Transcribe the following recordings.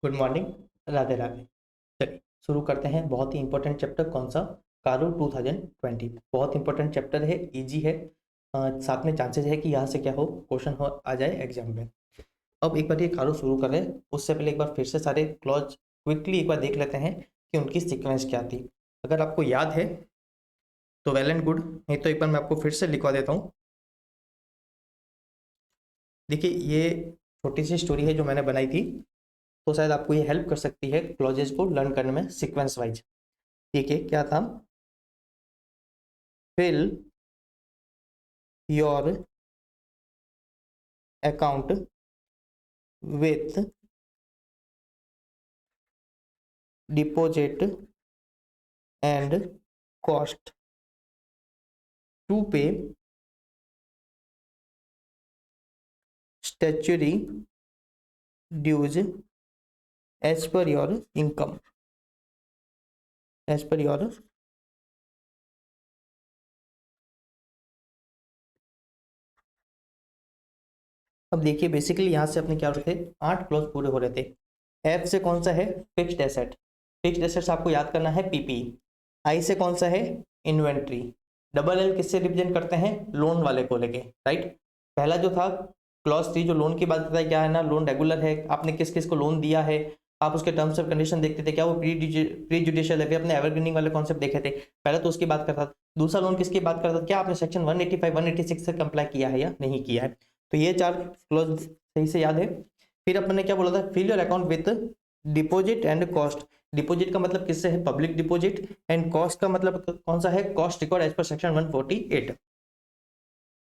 Good morning. Radhe Radhe. चलिए शुरू करते हैं। बहुत ही इंपॉर्टेंट चैप्टर कौन सा? कारो 2020। बहुत इंपॉर्टेंट चैप्टर है, इजी है। साथ में चांसेस है कि यहाँ से क्या हो, क्वेश्चन हो आ जाए एग्जाम में। अब एक बार ये कारो शुरू करें उससे पहले एक बार फिर से सारे क्लॉज क्विकली एक बार देख लेते हैं कि उनकी सीक्वेंस क्या थी। अगर आपको याद है तो वेल एंड गुड, नहीं तो एक बार मैं आपको फिर से लिखवा देता हूँ। देखिए ये छोटी सी स्टोरी है जो मैंने बनाई थी, तो शायद आपको ये हेल्प कर सकती है क्लॉजेज को लर्न करने में सीक्वेंस वाइज। ठीक है, क्या था? Fill your account with deposit and cost to pay statutory dues as per your income, as per your. अब देखिए बेसिकली यहाँ से अपने क्या हो रहे थे, 8 क्लॉज पूरे हो रहे थे। एफ से कौन सा है? Fixed asset. फिक्स्ड एसेट्स आपको याद करना है पीपी। आई से कौन सा है? इन्वेंट्री। डबल एल किससे रिप्रेजेंट करते हैं? लोन वाले को लेके, राइट। पहला जो था क्लॉज 3 जो लोन की बात करता है, क्या है ना, लोन रेगुलर है, आपने किस किस को लोन दिया है, आप उसके टर्म्स ऑफ कंडीशन देखते थे, क्या वो प्री जुडिशियल है, अपने एवरग्रीनिंग वाले कॉन्सेप्ट देखे थे। पहले तो उसकी बात करता था। दूसरा लोन किसकी बात करता था, क्या आपने सेक्शन 185 186 से कंप्लाई किया है या नहीं किया है। तो ये 4 क्लॉज सही से याद है। फिर अपन ने क्या बोला था? Fill your account with deposit and cost. Deposit का मतलब किससे है? Public deposit. एंड कॉस्ट का मतलब कौन सा है? Cost record as per section 148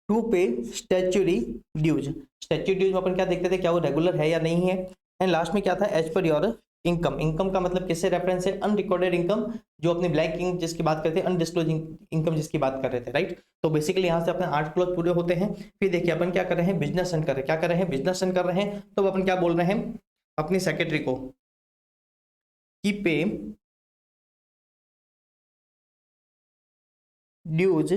to pay statutory dues. Statutory dues में अपन क्या देखते थे, क्या वो रेगुलर है या नहीं है। एंड लास्ट में क्या था? As per your income. Income का मतलब किससे रेफरेंस है? अनरिकॉर्डेड इनकम, जो अपनी ब्लैक इंक जिसकी बात करते हैं, अनडिस्क्लोज इनकम जिसकी बात कर रहे थे, राइट। तो बेसिकली यहाँ से अपने 8 क्लॉज पूरे होते हैं। फिर देखिए अपन क्या कर रहे हैं, बिजनेस रन कर रहे हैं। क्या कर रहे हैं? बिजनेस रन कर रहे हैं। तो अपन क्या बोल रहे हैं अपनी सेक्रेटरी को कि pay dues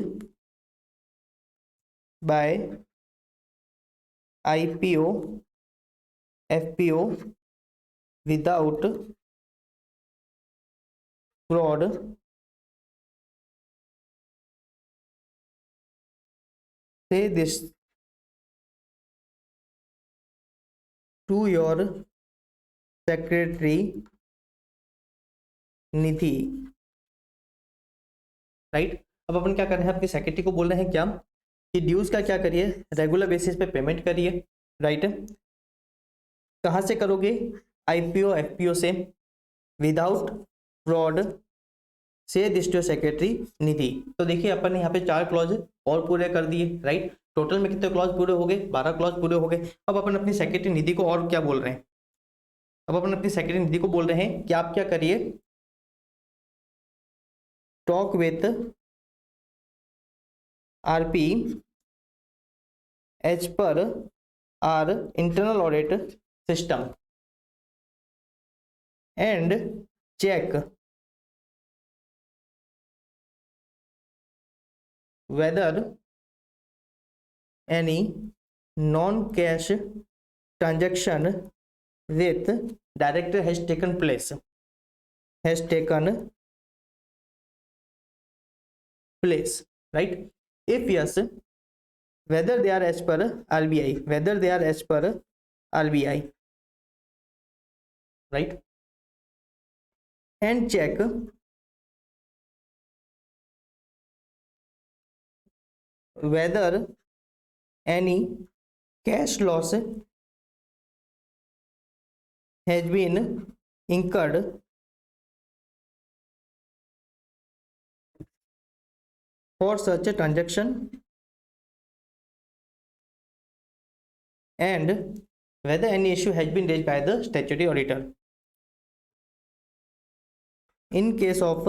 by IPO FPO without fraud say this to your secretary Nidhi, right. अब अपन क्या कर रहे हैं, अपनी सेक्रेटरी को बोल रहे हैं क्या कि ड्यूज का क्या करिए, रेगुलर बेसिस पे पेमेंट करिए, राइट। कहाँ से करोगे? आईपीओ एफपीओ से, विदाउट फ्रॉड से दिस टू सेक्रेटरी निधि। तो देखिए अपन ने यहाँ पे 4 क्लॉज और पूरे कर दिए, राइट। टोटल में कितने क्लॉज पूरे हो गए? 12 क्लॉज पूरे हो गए। अब अपन अपनी सेक्रेटरी निधि को और क्या बोल रहे हैं? अब अपन अपनी सेक्रेटरी निधि को बोल रहे हैं कि आप क्या करिए, talk with RP as per our internal audit system and check whether any non-cash transaction with director has taken place, right. If yes, whether they are as per RBI, right. And check whether any cash loss has been incurred for such a transaction and whether any issue has been raised by the statutory auditor. In case of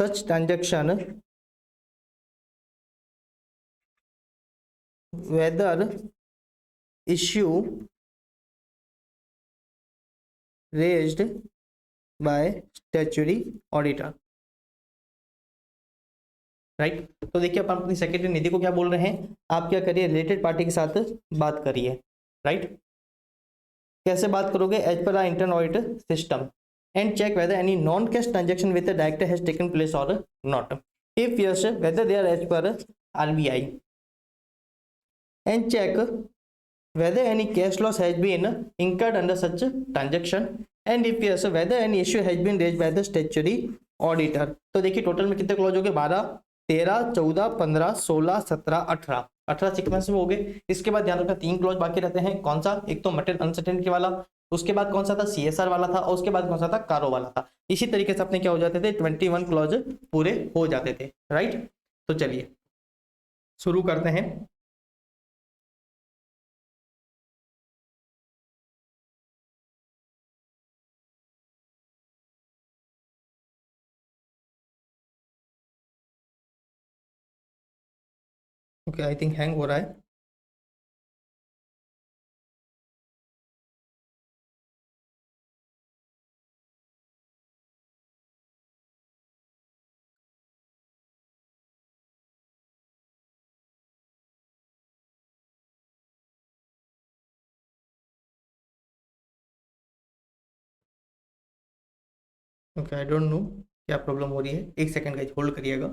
such transaction, whether issue raised by statutory auditor, right. तो देखिए अपन अपनी secretary निधि को क्या बोल रहे हैं, आप क्या करिए, रिलेटेड पार्टी के साथ बात करिए, राइट। कैसे बात करोगे? As per our internal audit system and check whether any non cash transaction with the director has taken place or not. If yes, whether they are as per RBI and check whether any cash loss has been incurred under such transaction and if yes, whether any issue has been raised by the statutory auditor. तो देखिए total में कितने clause हो गए? 12, 13, 14, 15, 16, 17, 18, 18 sequence में हो गए. इसके बाद ध्यान रखना 3 क्लॉज बाकी रहते हैं. कौन सा? एक तो मटेरियल अनसर्टेनिटी वाला, उसके बाद कौन सा था? CSR वाला था, और उसके बाद कौन सा था? कारो वाला था. इसी तरीके से अपने क्या हो जाते थे? 21 क्लॉज पूरे हो जाते थे. राइट, तो चलिए शुरू करते हैं. ओके, आई थिंक हैंग हो रहा है. ओके, आई डोंट नो क्या प्रॉब्लम हो रही है. एक सेकंड गाइस, होल्ड करिएगा.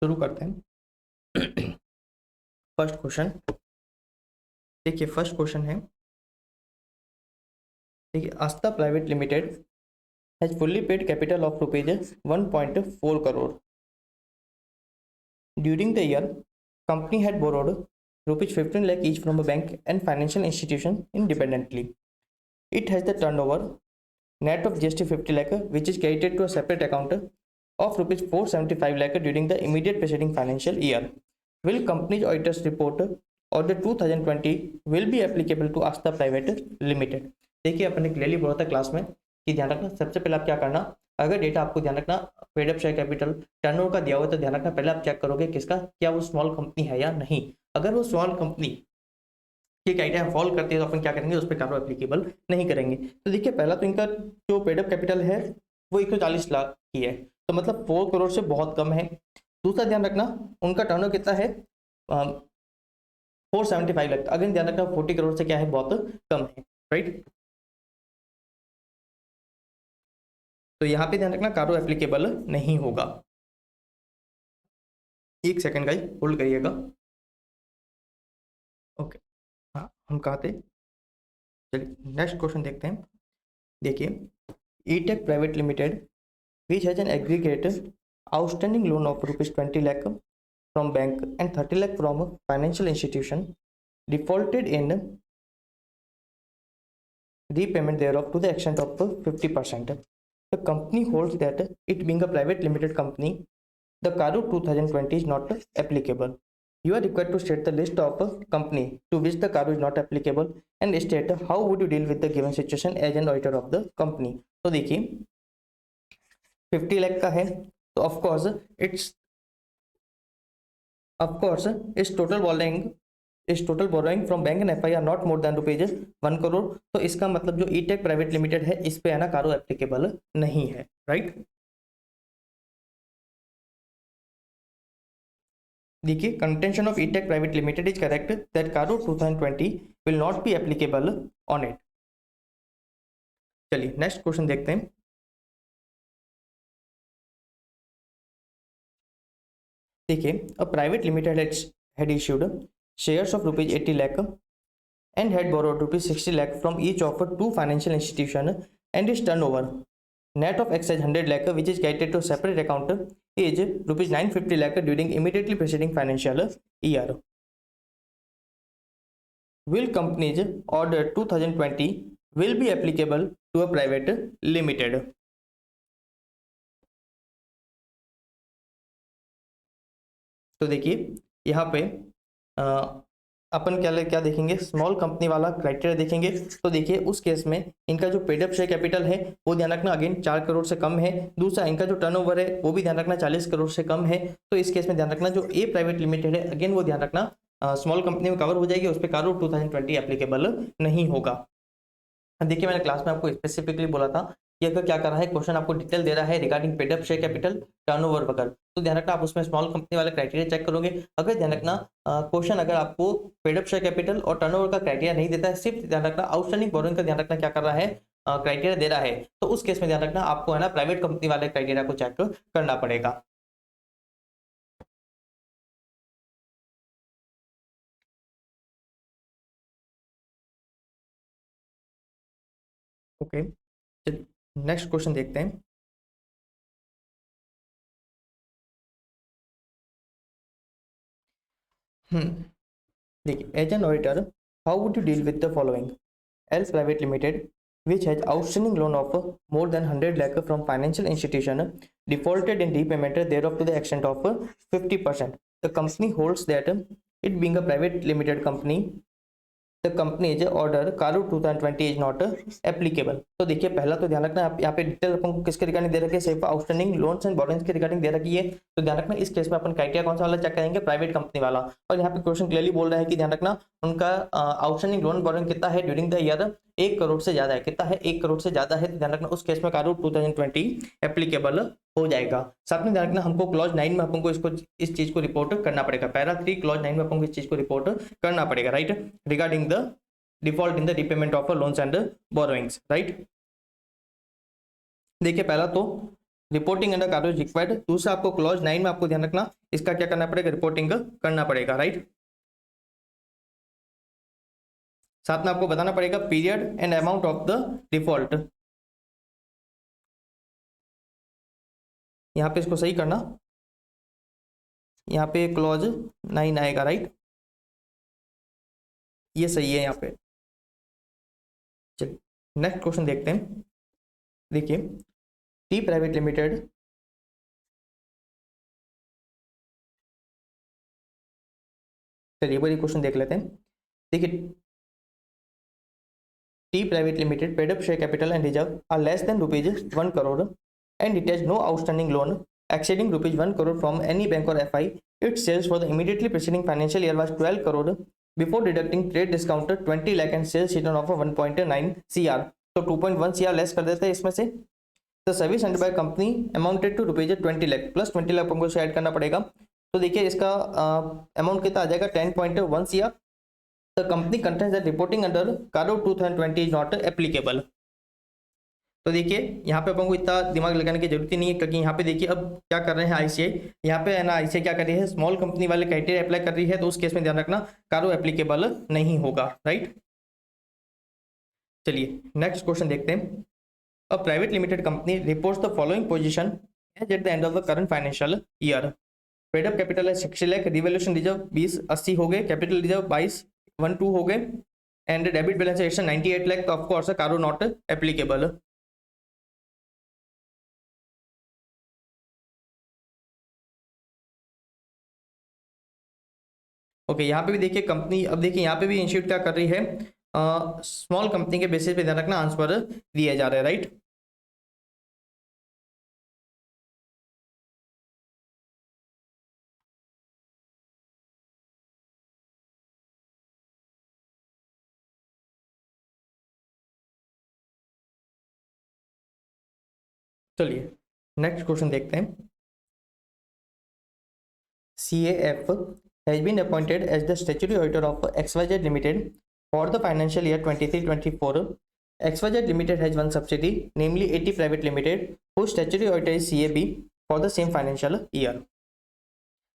शुरू करते हैं. फर्स्ट क्वेश्चन देखिए. फर्स्ट क्वेश्चन है, देखिए, Aastha private limited has fully paid capital of rupees 1.4 crore during the year. Company had borrowed rupees 15 lakh each from a bank and financial institution independently. It has the turnover net of GST 50 lakh which is credited to a separate account of rupees 475 lakh during the immediate preceding financial year. Will company's auditors report or the 2020 will be applicable to Astha Private Limited? देखिए अपन ने clearly बोला था class में कि ध्यान रखना, सबसे पहले आप क्या करना, अगर डेटा आपको ध्यान रखना paid up share capital turnover का दिया हुआ है तो ध्यान रखना पहले आप चेक करोगे किसका, क्या वो स्मॉल कंपनी है या नहीं. अगर वो स्मॉल कंपनी के क्राइटेरिया फॉलो करती है तो अपन क्या करेंगे, उस पर कार्य एप्लीकेबल नहीं करेंगे. तो देखिए पहला तो इनका जो पेड अप कैपिटल है वो 140 लाख की है, तो मतलब 4 करोड़ से बहुत कम है. दूसरा ध्यान रखना उनका टर्नओवर कितना है, 475 लाख. अगर ध्यान रखना 40 करोड़ से क्या है, बहुत कम है. राइट, तो यहाँ पे ध्यान रखना कारो एप्लीकेबल नहीं होगा. एक सेकंड गाइस, होल्ड करिएगा. ओके, हाँ हम कहाँ थे? चलिए नेक्स्ट क्वेश्चन देखते हैं. देखिए, Etech private limited which has an aggregate outstanding loan of rupees 20 lakh from bank and 30 lakh from financial institution defaulted in repayment thereof to the extent of 50%. The company holds that it being a private limited company, the CARO 2020 is not applicable. You are required to state the list of company to which the CARO is not applicable and state how would you deal with the given situation as an auditor of the company. तो देखिए 50 लाख का है तो of course इस total borrowing from bank and FI are not more than rupees 1 crore. तो इसका मतलब जो ईटेक प्राइवेट लिमिटेड है इस पे है ना कारो एप्लीकेबल नहीं है. राइट, देखिए contention of Etech private limited is correct that CARO 2020 will not be applicable on it. चलिए नेक्स्ट क्वेश्चन देखते हैं. देखिए, a private limited had issued shares of rupees 80 lakh and had borrowed rupees 60 lakh from each of 2 financial institutions and its turnover net of excise 100 lakh which is credited to a separate account is rupees 950 lakh during immediately preceding financial year. Will company's order 2020 will be applicable to a private limited? तो देखिए यहाँ पे अपन क्या देखेंगे, small company वाला criteria देखेंगे. तो देखिए उस केस में इनका जो पेड अप शेयर कैपिटल है वो ध्यान रखना अगेन 4 करोड़ से कम है. दूसरा इनका जो टर्नओवर है वो भी ध्यान रखना 40 करोड़ से कम है. तो इस केस में ध्यान रखना जो ए प्राइवेट लिमिटेड है अगेन वो ध्यान रखना स्मॉल कंपनी में कवर हो जाएगी, उस पर कारो 2020 एप्लीकेबल नहीं होगा. देखिए मैंने क्लास में आपको स्पेसिफिकली बोला था कि अगर क्या कर रहा है, क्वेश्चन आपको डिटेल दे रहा है regarding paid up share capital, turnover वगैरह, तो ध्यान रखना आप उसमें स्मॉल कंपनी वाले क्राइटेरिया चेक करोगे। अगर ध्यान रखना क्वेश्चन अगर आपको पेड अप शेयर कैपिटल और टर्नओवर का क्राइटेरिया नहीं देता है, सिर्फ ध्यान रखना आउटस्टैंडिंग बोरोइंग का ध्यान रखना क्या कर रहा है, क्राइटेरिया दे रहा है, तो उस केस में ध्यान रखना आपको है ना प्राइवेट कंपनी वाले क्राइटेरिया को चेक करना पड़ेगा। ओके, नेक्स्ट क्वेश्चन देखते हैं। देखिए, as an auditor how would you deal with the following? Els private limited which has outstanding loan of more than 100 lakh from financial institution defaulted in repayment thereof to the extent of 50%. The company holds that it being a private limited company, the company's order Karu 2020 is not applicable. तो देखिए पहला तो ध्यान रखना यहाँ पे detail अपन को किसके रिगार्डिंग दे रखी है, सिर्फ आउटस्टैंडिंग लोन्स एंड बोरोइंग्स के रिगार्डिंग दे रखी है। तो ध्यान रखना इस केस में अपन क्राइटेरिया कौन सा वाला चेक करेंगे, प्राइवेट कंपनी वाला। और यहाँ पे क्वेश्चन क्लियरली बोल रहा है कि ध्यान रखना उनका आउटस्टैंडिंग लोन बोरोइंग कितना है ड्यूरिंग द ईयर, 1 करोड़ से ज्यादा है। कितना है, 1 करोड़ से ज्यादा है। तो ध्यान रखना उस केस में कारू 2020 एप्लीकेबल हो जाएगा। साथ में ध्यान रखना हमको क्लॉज 9 में अपन को इसको इस चीज को रिपोर्ट करना पड़ेगा। पैरा 3 क्लॉज 9 में अपन को इस चीज को रिपोर्ट करना पड़ेगा, right, regarding the default in the repayment of loans and borrowings, right. देखिए पहला तो रिपोर्टिंग अंडर कारो रिक्वायर्ड, दूसरा आपको क्लॉज 9 में आपको ध्यान रखना इसका क्या करना पड़ेगा, रिपोर्टिंग करना पड़ेगा, राइट। साथ में आपको बताना पड़ेगा period and amount of the default. यहाँ पे इसको सही करना, यहाँ पे क्लॉज 9 आएगा, राइट, ये सही है यहाँ पे। चलिए नेक्स्ट क्वेश्चन देखते हैं। देखिए टी प्राइवेट लिमिटेड चलिए बड़ी क्वेश्चन देख लेते हैं। देखिए T private limited paid up share capital and reserve are less than ₹1 crore and it has no outstanding loan exceeding ₹1 crore from any bank or FI. Its sales for the immediately preceding financial year was 12 crore before deducting trade discount 20 lakh and sales return of 1.9 CR. तो 2.1 CR less कर देते हैं इसमें से। The service and by company amounted to ₹20 lakh plus 20 lakh हमको add करना पड़ेगा। तो देखिए इसका अमाउंट कितना आ जाएगा, 10.1 CR। The company contents that reporting under CARO 2020 is not applicable. तो देखिए यहाँ पे अपन को इतना दिमाग लगाने की जरूरत ही नहीं है, क्योंकि यहाँ पे देखिए अब क्या कर रहे हैं आईसीआई, यहाँ पे है ना आईसीआई क्या कर रही है, स्मॉल कंपनी वाले क्राइटेरिया अप्लाई कर रही है। तो उस केस में ध्यान रखना कारो एप्लीकेबल नहीं होगा, राइट। चलिए नेक्स्ट क्वेश्चन देखते हैं। A private limited company reports the following position as at the end of the current financial year. Paid up capital है 60 लाख, रिवैल्यूएशन रिजर्व 2080 हो गए, कैपिटल रिजर्व 2212 हो गए एंड डेबिट बैलेंस है 98 लाख। तो ऑफकोर्स कारो नॉट एप्लीकेबल। ओके यहाँ पे भी देखिए कंपनी, अब देखिए यहाँ पे भी इंस्टीट्यूट क्या कर रही है, स्मॉल कंपनी के बेसिस पे ध्यान रखना आंसर दिए जा रहे हैं, राइट। चलिए नेक्स्ट क्वेश्चन देखते हैं। CAF has been appointed as the statutory auditor of XYZ Limited for the financial year 23-24. XYZ Limited has one subsidiary, namely AT Private Limited, whose statutory auditor is CAB for the same financial year.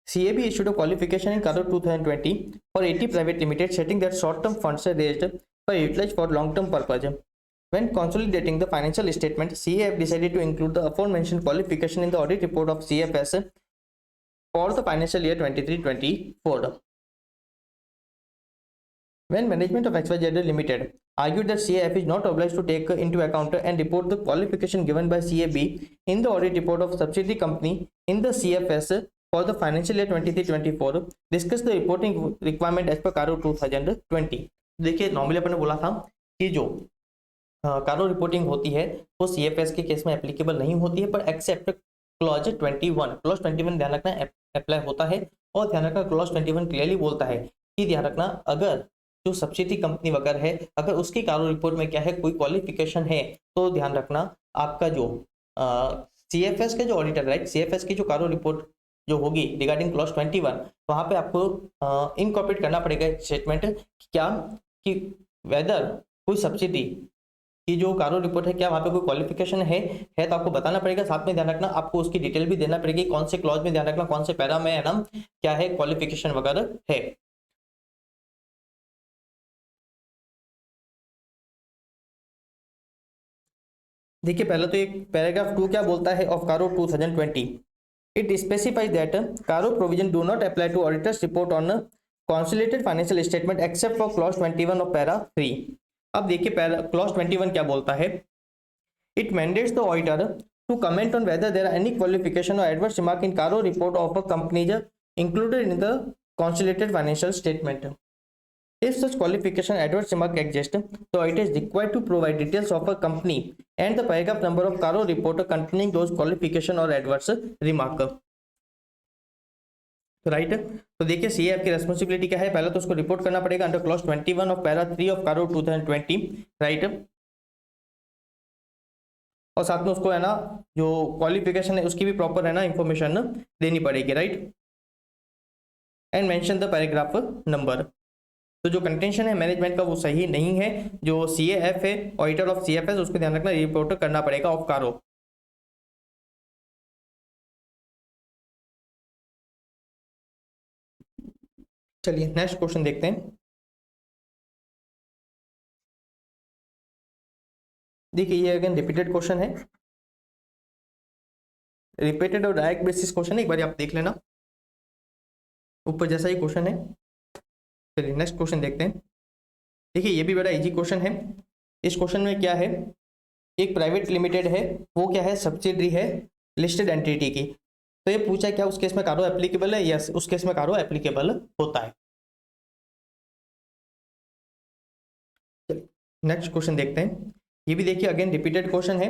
CAB issued a qualification in Carol 2020 for AT Private Limited, stating that short-term funds are raised were utilized for long-term purpose. When consolidating the financial statement, CAF decided to include the aforementioned qualification in the audit report of CFS for the financial year 23-24. When management of XYZ Limited argued that CAF is not obliged to take into account and report the qualification given by CAB in the audit report of subsidiary company in the CFS for the financial year 23-24, discuss the reporting requirement as per कारो 2020. देखिए normally अपन ने बोला था कि जो कारो reporting होती है वो CFS के केस में एप्लीकेबल नहीं होती है, पर एक्सेप्ट क्लॉज 21 ध्यान रखना अप्लाई होता है। और ध्यान रखना क्लॉज 21 क्लियरली बोलता है कि ध्यान रखना अगर जो सब्सिडी कंपनी वगैरह है, अगर उसकी कारो रिपोर्ट में क्या है कोई क्वालिफिकेशन है, तो ध्यान रखना आपका जो CFS के जो ऑडिटर, राइट, CFS की जो कारो रिपोर्ट जो होगी रिगार्डिंग क्लॉज 21, वहां पे आपको इनकॉर्पोरेट करना पड़ेगा स्टेटमेंट क्या कि वेदर कोई सब्सिडी की जो कारो रिपोर्ट है क्या वहाँ पे कोई क्वालिफिकेशन है तो आपको बताना पड़ेगा। साथ में ध्यान रखना आपको उसकी डिटेल भी देना पड़ेगी, कौन से क्लॉज में, ध्यान रखना कौन से पैरा में है ना, क्या है क्वालिफिकेशन वगैरह है। देखिए पहले तो एक पैराग्राफ 2 क्या बोलता है of CARO 2020। It specifies that CARO provision do not apply to auditors report on consolidated financial statement except for clause 21 of para 3। अब देखिए क्लॉज 21 क्या बोलता है। It mandates the auditor to comment on whether there are any qualification or adverse remark in Caro report of a company included in the consolidated financial statement. If such qualification adverse remark exist, the auditor is required to provide details of a company and the paragraph number of Caro report containing those qualification or adverse remark. Right तो देखिए CA आपकी responsibility क्या है, पहले तो उसको report करना पड़ेगा under clause 21 of para 3 of CARO 2020, right. और साथ में उसको है ना जो क्वालिफिकेशन है उसकी भी प्रॉपर है ना इंफॉर्मेशन देनी पड़ेगी, right. And mention the paragraph number. तो जो कंटेंशन है मैनेजमेंट का वो सही नहीं है, जो सीएएफ है ऑडिटर ऑफ सीएफएस उसको ध्यान रखना रिपोर्ट करना पड़ेगा ऑफ कारो। चलिए नेक्स्ट क्वेश्चन देखते हैं। देखिए ये अगेन रिपीटेड क्वेश्चन है, रिपीटेड और डायरेक्ट बेसिस क्वेश्चन है, एक बार आप देख लेना ऊपर जैसा ही क्वेश्चन है। चलिए नेक्स्ट क्वेश्चन देखते हैं। देखिए ये भी बड़ा इजी क्वेश्चन है। इस क्वेश्चन में क्या है, एक प्राइवेट लिमिटेड है, वो क्या है सब्सिडरी है लिस्टेड एंटिटी की। तो ये पूछा क्या उस केस में कारो एप्लीकेबल है, यस उस केस में कारो एप्लीकेबल होता है। नेक्स्ट क्वेश्चन देखते हैं। ये भी देखिए अगेन रिपीटेड क्वेश्चन है।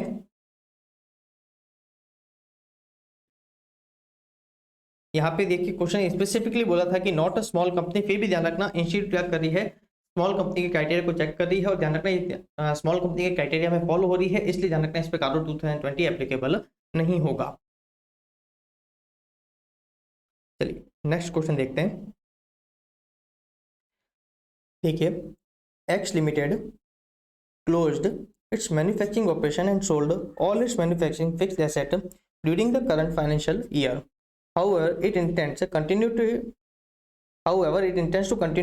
यहाँ पे देखिए क्वेश्चन स्पेसिफिकली बोला था कि नॉट अ स्मॉल कंपनी, फिर भी ध्यान रखना इंस्टीट्यूट क्या कर रही है, स्मॉल कंपनी के क्राइटेरिया को चेक कर रही है और ध्यान रखना स्मॉल कंपनी के क्राइटेरिया में फॉलो हो रही है, इसलिए ध्यान रखना इस पे कारो 2020 एप्लीकेबल नहीं होगा। चलिए नेक्स्ट क्वेश्चन देखते हैं। देखिए x limited closed its manufacturing operation and sold all its manufacturing fixed asset during the current financial year. However, it intends to continue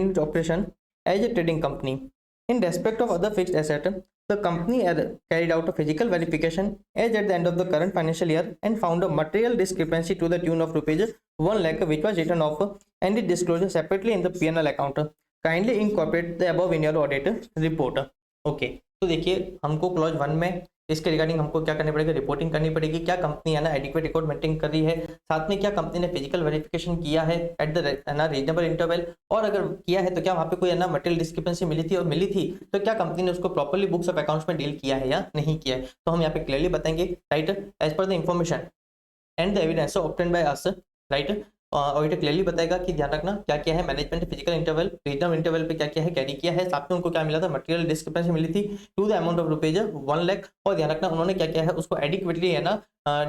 its operation as a trading company. In respect of other fixed asset, the company carried out a physical verification as at the end of the current financial year and found a material discrepancy to the tune of rupees 1 lakh which was written off and it disclosed separately in the P&L account. Kindly incorporate the above in your audit report. Okay तो देखिए हमको clause 1 में इसके regarding हमको क्या करनी पड़ेगी, reporting करनी पड़ेगी, क्या कंपनी है ना एडिक्वेट रिकॉर्ड मेंटेन कर रही है, साथ में क्या कंपनी ने फिजिकल वेरिफिकेशन किया है एट द ना रीजनेबल इंटरवल, और अगर किया है तो क्या वहाँ पे कोई है ना मटेरियल डिस्क्रिपेंसी मिली थी, और मिली थी तो क्या कंपनी ने उसको प्रॉपरली बुक्स ऑफ अकाउंट्स में डील किया है या नहीं किया है। तो हम यहाँ पे क्लियरली बताएंगे, right, as per the information and the evidence obtained by us, right. Auditor clearly बताएगा कि ध्यान रखना क्या क्या है management physical interval regional interval पे क्या क्या है कैरी किया है, साथ में उनको क्या मिला था मटेरियल डिस्क्रिपेंसी मिली थी to the amount of rupees 1 lakh, और ध्यान रखना उन्होंने क्या क्या है उसको एडिक्वेटली है ना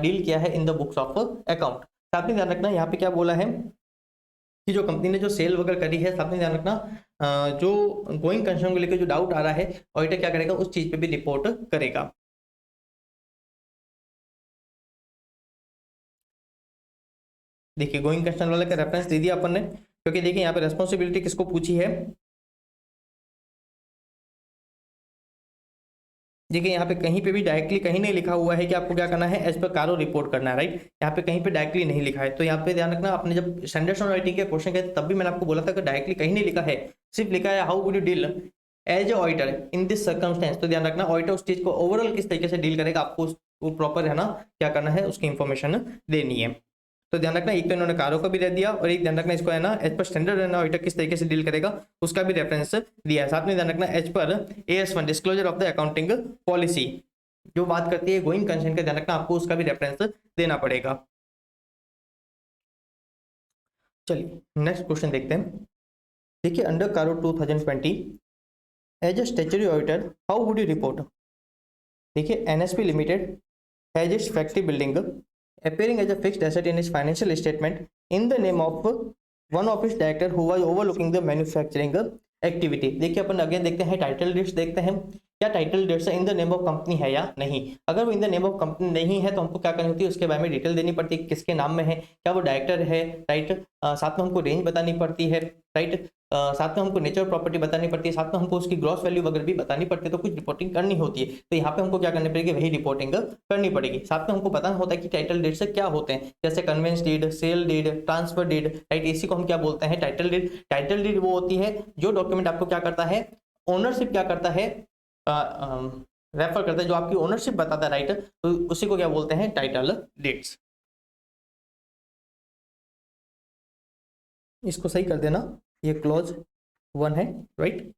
डील किया है इन द बुक्स ऑफ अकाउंट। साथ में ध्यान रखना यहाँ पे क्या बोला है कि जो कंपनी ने जो सेल वगैरह करी है, साथ में ध्यान रखना जो गोइंग कंसर्न को लेकर जो डाउट आ रहा है ऑडिटर क्या करेगा उस चीज पे भी रिपोर्ट करेगा। देखिए गोइंग कंसर्न वाले का रेफरेंस दे दिया अपन ने, क्योंकि देखिए यहाँ पे रेस्पॉन्सिबिलिटी किसको पूछी है। देखिए यहाँ पे कहीं पे भी डायरेक्टली कहीं नहीं लिखा हुआ है कि आपको क्या करना है एज पर कारो रिपोर्ट करना है, राइट। यहाँ पे कहीं पे डायरेक्टली नहीं लिखा है, तो यहाँ पे ध्यान रखना आपने जब स्टैंडर्ड्स ऑन ऑडिटिंग के क्वेश्चन किए तब भी मैंने आपको बोला था कि डायरेक्टली कहीं नहीं लिखा है, सिर्फ लिखा है how would you deal as a auditor in this circumstance. तो ध्यान रखना ऑडिटर उस चीज को ओवरऑल किस तरीके से डील करेगा, आपको प्रॉपर है ना क्या करना है उसकी इंफॉर्मेशन देनी है। तो ध्यान रखना एक तो इन्होंने कारों का भी दे दिया और एक ध्यान रखना इसको है ना एज पर स्टैंडर्ड है ना ऑडिटर किस तरीके से डील करेगा उसका भी रेफरेंस दिया है। साथ में ध्यान रखना as per AS1 disclosure of the accounting policy जो बात करती है गोइंग कंसर्न का, ध्यान रखना आपको उसका भी रेफरेंस देना पड़ेगा। चलिए नेक्स्ट क्वेश्चन देखते हैं। देखिए under CARO 2020 as a statutory auditor how would you report. देखिए NSP limited has its factory building appearing as a fixed asset in its financial statement in the name of one of its director who was overlooking the manufacturing activity। देखिए अपन again देखते हैं title deeds, देखते हैं क्या title deeds in the name of company है या नहीं। अगर वो इन द नेम ऑफ कंपनी नहीं है तो हमको क्या करनी होती है, उसके बारे में डिटेल देनी पड़ती है, किसके नाम में है, क्या वो डायरेक्टर है, राइट। साथ में हमको रेंज बतानी पड़ती है, राइट। साथ में हमको नेचर प्रॉपर्टी बतानी पड़ती है, साथ में हमको उसकी ग्रॉस वैल्यू वगैरह भी बतानी पड़ती है, तो कुछ रिपोर्टिंग करनी होती है। तो यहाँ पे हमको क्या करनी पड़ेगी, वही रिपोर्टिंग करनी पड़ेगी। साथ में हमको पता होता है कि टाइटल डीड से क्या होते हैं, जैसे conveyance deed, sale deed, transfer deed, right. इसी को हम क्या बोलते हैं, टाइटल डीड। टाइटल डीड वो होती है जो डॉक्यूमेंट आपको क्या करता है, ओनरशिप क्या करता है, रेफर करता है, जो आपकी ओनरशिप बताता है, राइट। तो उसी को क्या बोलते हैं, टाइटल डीड्स। इसको सही कर देना, ये क्लॉज 1 है, राइट।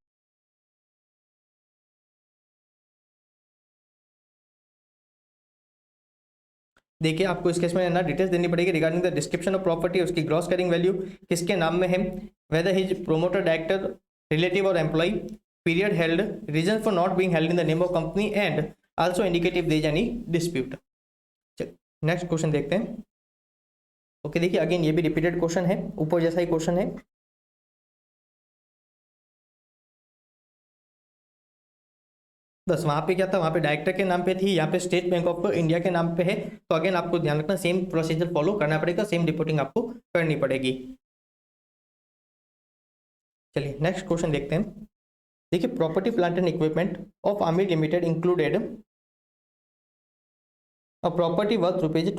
देखिए आपको इस केस में ना डिटेल्स देनी पड़ेगी regarding the description of property, उसकी ग्रॉस कैरिंग वैल्यू किसके नाम में है, whether his promoter, director, relative or employee, period held, reason for not being held in the name of company and also indicative there any dispute. चलिए next question देखते हैं। Okay देखिए again ये भी रिपीटेड क्वेश्चन है, ऊपर जैसा ही question है। बस वहाँ पे क्या था, वहाँ पे डायरेक्टर के नाम पे थी, यहाँ पे स्टेट बैंक ऑफ इंडिया के नाम पे है। तो अगेन आपको ध्यान रखना, सेम प्रोसीजर फॉलो करना पड़ेगा, सेम रिपोर्टिंग आपको करनी पड़ेगी। चलिए नेक्स्ट क्वेश्चन देखते हैं। देखिए property plant and equipment of army limited included a property worth rupees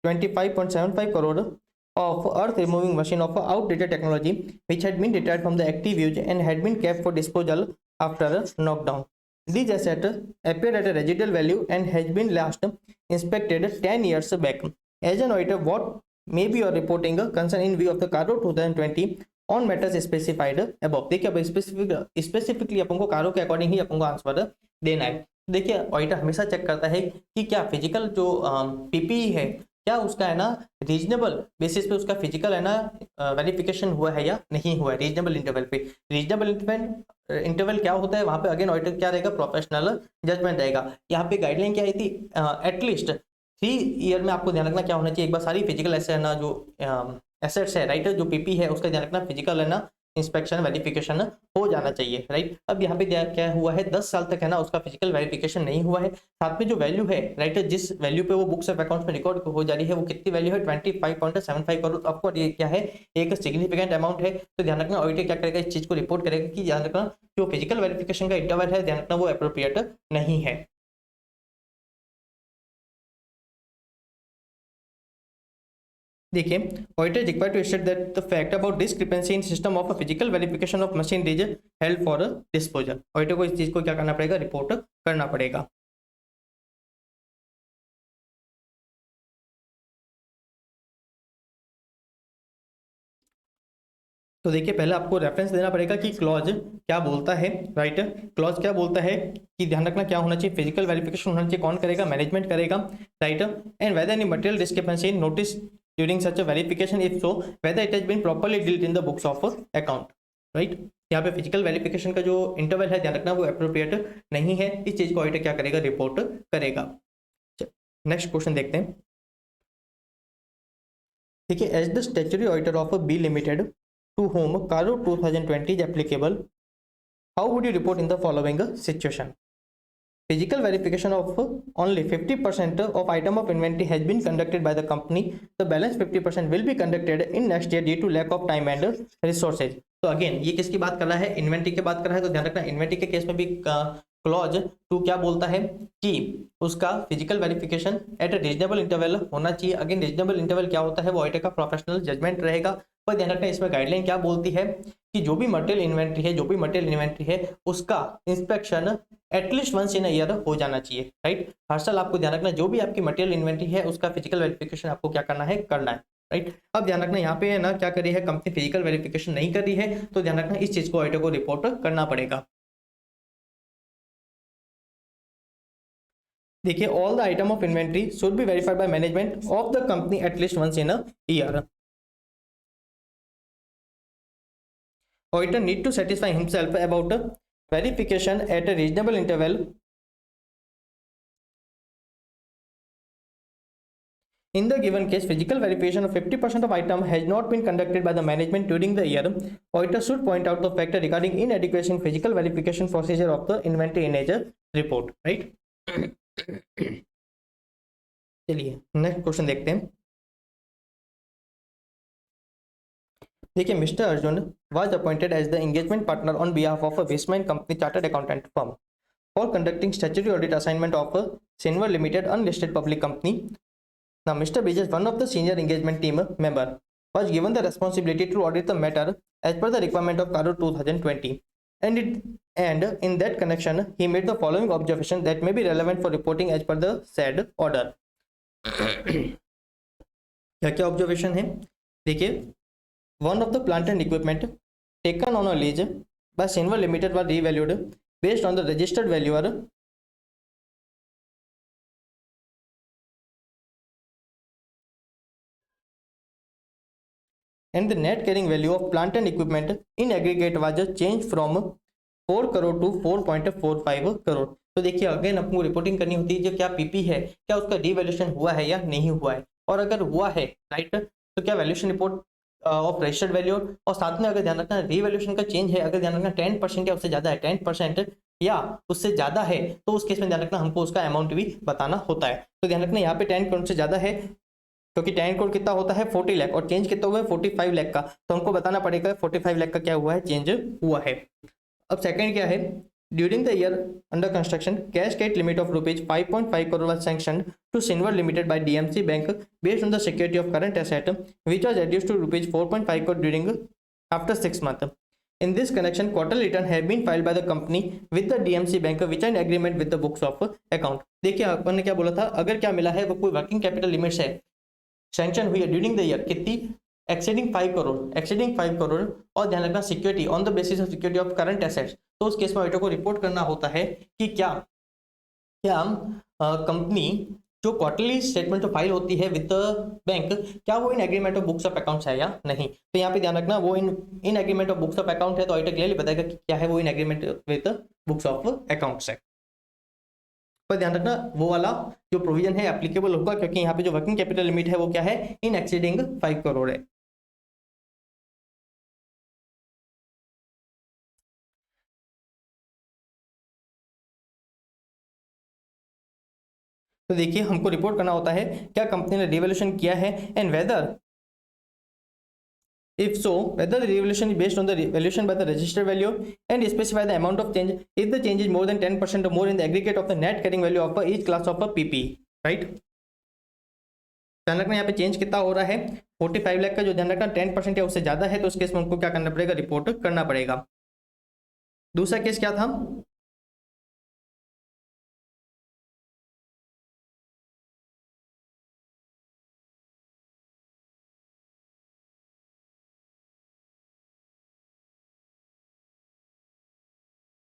25.75 crore of earth removing machine of outdated technology which had been retired from the active use and had been kept for disposal after a knockdown. These assets appear at a residual value and has been last inspected 10 years back. As an auditor, what may be your reporting concern in view of the Caro 2020 on matters specified above. देखिए अब specifically अपन को कारो के according ही अपन को answer देना है। देखिए auditor हमेशा चेक करता है कि क्या फिजिकल जो पीपीई है, क्या उसका है ना रीजनेबल बेसिस पे उसका फिजिकल है ना वेरिफिकेशन हुआ है या नहीं हुआ है, रीजनेबल इंटरवल पे। रीजनेबल इंटरवल क्या होता है, वहां पे अगेन ऑडिटर क्या रहेगा, प्रोफेशनल जजमेंट रहेगा। यहाँ पे गाइडलाइन क्या आई थी, एटलीस्ट 3 ईयर में आपको ध्यान रखना क्या होना चाहिए, एक बार सारी फिजिकल ऐसे है ना जो एसेट्स है, राइट, जो पीपी है उसका ध्यान रखना फिजिकल है ना इंस्पेक्शन वेरिफिकेशन हो जाना चाहिए, राइट। अब यहाँ पे क्या हुआ है, 10 साल तक है ना उसका फिजिकल वेरिफिकेशन नहीं हुआ है। साथ में जो वैल्यू है, राइट, जिस वैल्यू पे वो बुक्स ऑफ अकाउंट्स में रिकॉर्ड हो जा रही है वो कितनी वैल्यू है, 25.75 करोड़। आपको ये क्या है, एक सिग्निफिकेंट अमाउंट है। तो ध्यान रखना ऑडिटर क्या करेगा, इस चीज को रिपोर्ट करेगा कि ध्यान रखना जो फिजिकल वेरिफिकेशन का इंटरवल है, ध्यान रखना वो एप्रोप्रिएट नहीं है। देखिए auditor required to state that the fact about discrepancy in system of physical verification of machine is held for disposal. Auditor को इस चीज को क्या करना पड़ेगा, रिपोर्ट करना पड़ेगा। तो देखिए पहले आपको रेफरेंस देना पड़ेगा कि क्लॉज क्या बोलता है, राइट। क्लॉज क्या बोलता है कि ध्यान रखना क्या होना चाहिए, फिजिकल वेरिफिकेशन होना चाहिए, कौन करेगा, मैनेजमेंट करेगा, right. And whether any material discrepancy notice during such a verification, if so whether it has been properly dealt in the books of account, right. यहाँ पे फिजिकल वेरिफिकेशन का जो इंटरवल है, ध्यान रखना वो एप्रोप्रिएट नहीं है। इस चीज को ऑडिटर क्या करेगा, रिपोर्ट करेगा। नेक्स्ट क्वेश्चन देखते हैं। ठीक है, as the statutory auditor of B limited to whom Caro 2020 is applicable, how would you report in the following situation? Physical verification of only 50% of item of inventory has been conducted by the company. The balance 50% will be conducted in next year due to lack of time and resources. तो again ये किसकी बात कर रहा है, inventory की बात कर रहा है। तो ध्यान रखना इन्वेंट्री के केस में भी क्लॉज 2 क्या बोलता है कि उसका physical verification at a reasonable interval होना चाहिए। अगेन रीजनेबल इंटरवल क्या होता है, वो ऑडिटर का प्रोफेशनल जजमेंट रहेगा। पर ध्यान रखना इसमें गाइडलाइन क्या बोलती है कि जो भी मटेरियल इन्वेंट्री है उसका inspection at least once in year हो जाना चाहिए, राइट। हर साल आपको ध्यान रखना जो भी आपकी मटेरियल इन्वेंट्री है उसका फिजिकल वेरिफिकेशन आपको क्या करना है, करना है, राइट। अब ध्यान रखना यहाँ पे है ना क्या कर रही है कंपनी, फिजिकल वेरिफिकेशन नहीं कर रही है। तो ध्यान रखना इस चीज को ऑडिटर को रिपोर्ट करना पड़ेगा। देखिए all the item of inventory should be verified by management of the company at least once in a year. Auditor need to satisfy himself about verification at a reasonable interval In the given case, physical verification of 50% of item has not been conducted by the management during the year. Auditor should point out the factor regarding inadequacy in physical verification procedure of the inventory in a report. Right? चलिए next question देखते हैं. देखिए, mister Arjun was appointed as the engagement partner on behalf of a Wisman Company Chartered Accountant firm for conducting statutory audit assignment of a Sinwar Limited unlisted public company. Now, Mr. Bridges, one of the senior engagement team member, was given the responsibility to audit the matter as per the requirement of CARO 2020, and in that connection, he made the following observation that may be relevant for reporting as per the said order. क्या क्या observation है? देखिए, one of the plant and equipment taken on a lease by Sinwar Limited was revalued based on the registered valuer and the net carrying value of plant and equipment in aggregate was changed from 4 crore to 4.45 crore. तो देखिए, again आपको reporting करनी होती है जो क्या PP है, क्या उसका रिवैल्यूएशन हुआ है या नहीं हुआ है, और अगर हुआ है राइट तो क्या valuation report of registered value, और साथ में अगर ध्यान रखना रिवैल्यूएशन का चेंज है, अगर ध्यान रखना 10% या उससे ज़्यादा है, 10% या उससे ज़्यादा है, तो उस केस में ध्यान रखना हमको उसका अमाउंट भी बताना होता है. तो ध्यान रखना यहाँ पे 10 करोड़ से ज़्यादा है, क्योंकि 10 करोड़ कितना होता है 40 लाख, और चेंज कितना हुआ है 45 लाख का, तो हमको बताना पड़ेगा 45 लाख का क्या हुआ है, चेंज हुआ है. अब सेकंड क्या है, during the year under construction cash credit limit of rupees 5.5 crore was sanctioned to Sinver limited by DMC bank based on the security of current asset which was reduced to rupees 4.5 crore during after 6 month. In this connection, quarterly return have been filed by the company with the DMC bank which an agreement with the books of account. देखिए, अपन ने क्या बोला था, अगर क्या मिला है वो कोई वर्किंग कैपिटल लिमिट्स है सैंक्शन हुई है ड्यूरिंग द ईयर, कितनी, एक्सीडिंग 5 करोड़, और ध्यान रखना security on the basis of security of current assets, तो उस केस में ऑडिटर को रिपोर्ट करना होता है कि क्या कंपनी जो क्वार्टरली स्टेटमेंट फाइल होती है विद बैंक, क्या वो in agreement of books of accounts है या नहीं. तो यहाँ पे ध्यान रखना वो in agreement of books of account है, तो ऑडिटर क्लियरली बताएगा कि क्या है वो in agreement with books of accounts है. पर ध्यान रखना वो वाला जो प्रोविजन है एप्लीकेबल होगा, क्योंकि यहाँ पे जो वर्किंग कैपिटल लिमिट है वो क्या है, इन एक्सीडिंग 5 करोड़ है. तो देखिए, हमको रिपोर्ट करना होता है क्या कंपनी ने रिवैल्यूएशन किया है, and whether if so whether the revaluation is based on the valuation by the registered value, and specify the amount of change if the change is more than 10% or more in the aggregate of the net carrying value of each class of a PP. Right, ध्यान रखना यहाँ पे change कितना हो रहा है 45 लाख का, जो ध्यान रखना 10% या उससे ज्यादा है, तो उस केस में हमको क्या करना पड़ेगा, रिपोर्ट करना पड़ेगा. दूसरा केस क्या था,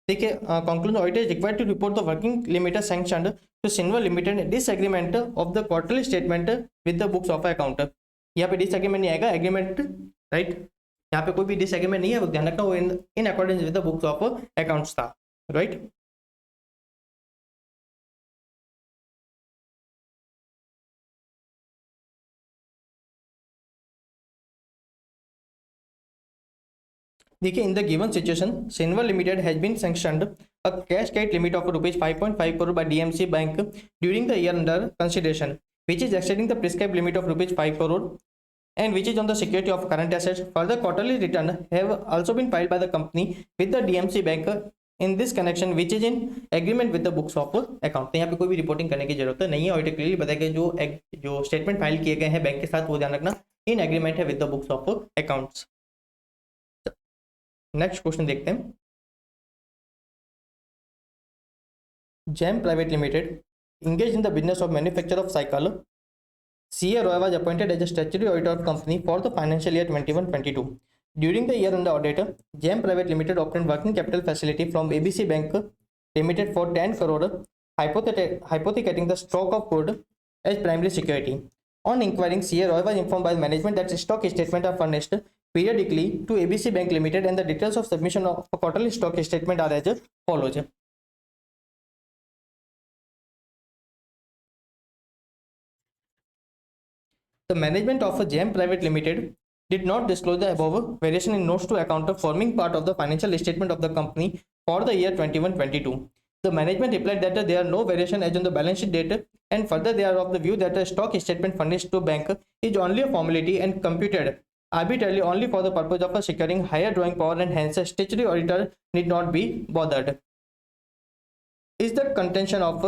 ठीक है, conclusion, auditor is required to report the working limit sanctioned to Sinwar Limited disagreement of the quarterly statement with the books of account. यहाँ पे डिसएग्रीमेंट नहीं आएगा, एग्रीमेंट, राइट, यहाँ पे कोई भी डिसएग्रीमेंट नहीं है, वो ध्यान रखना वो in accordance with the books of accounts था. राइट, देखिए, in the given situation Sinver limited has been sanctioned a cash credit limit of rupees 5.5 crore by DMC bank during the year under consideration which is exceeding the prescribed limit of rupees 5 crore and which is on the security of current assets. Further quarterly return have also been filed by the company with the DMC bank in this connection which is in agreement with the books of account. तो यहाँ पे कोई भी reporting करने की जरूरत नहीं है, ऑडिटर क्लियरली बताएगा जो स्टेटमेंट फाइल किए गए हैं बैंक के साथ वो ध्यान रखना इन एग्रीमेंट है with the books of accounts. Next question देखते हैं. Jam private limited engaged in the business of manufacture of cycle. CA Roy was appointed as a statutory auditor of company for the financial year 21-22. During the year under audit, JAM Private Limited obtained working capital facility from ABC Bank Limited for 10 crore, hypothecating the stock of good as primary security. On inquiring, CA Roy was informed by the management that stock statements are furnished periodically to ABC Bank Limited and the details of submission of a quarterly stock statement are as follows. The management of Gem private limited did not disclose the above variation in notes to account forming part of the financial statement of the company for the year 21-22. The management replied that there are no variation as on the balance sheet date, and further they are of the view that the stock statement furnished to bank is only a formality and computed arbitrarily only for the purpose of securing higher drawing power, and hence a statutory auditor need not be bothered. Is the contention of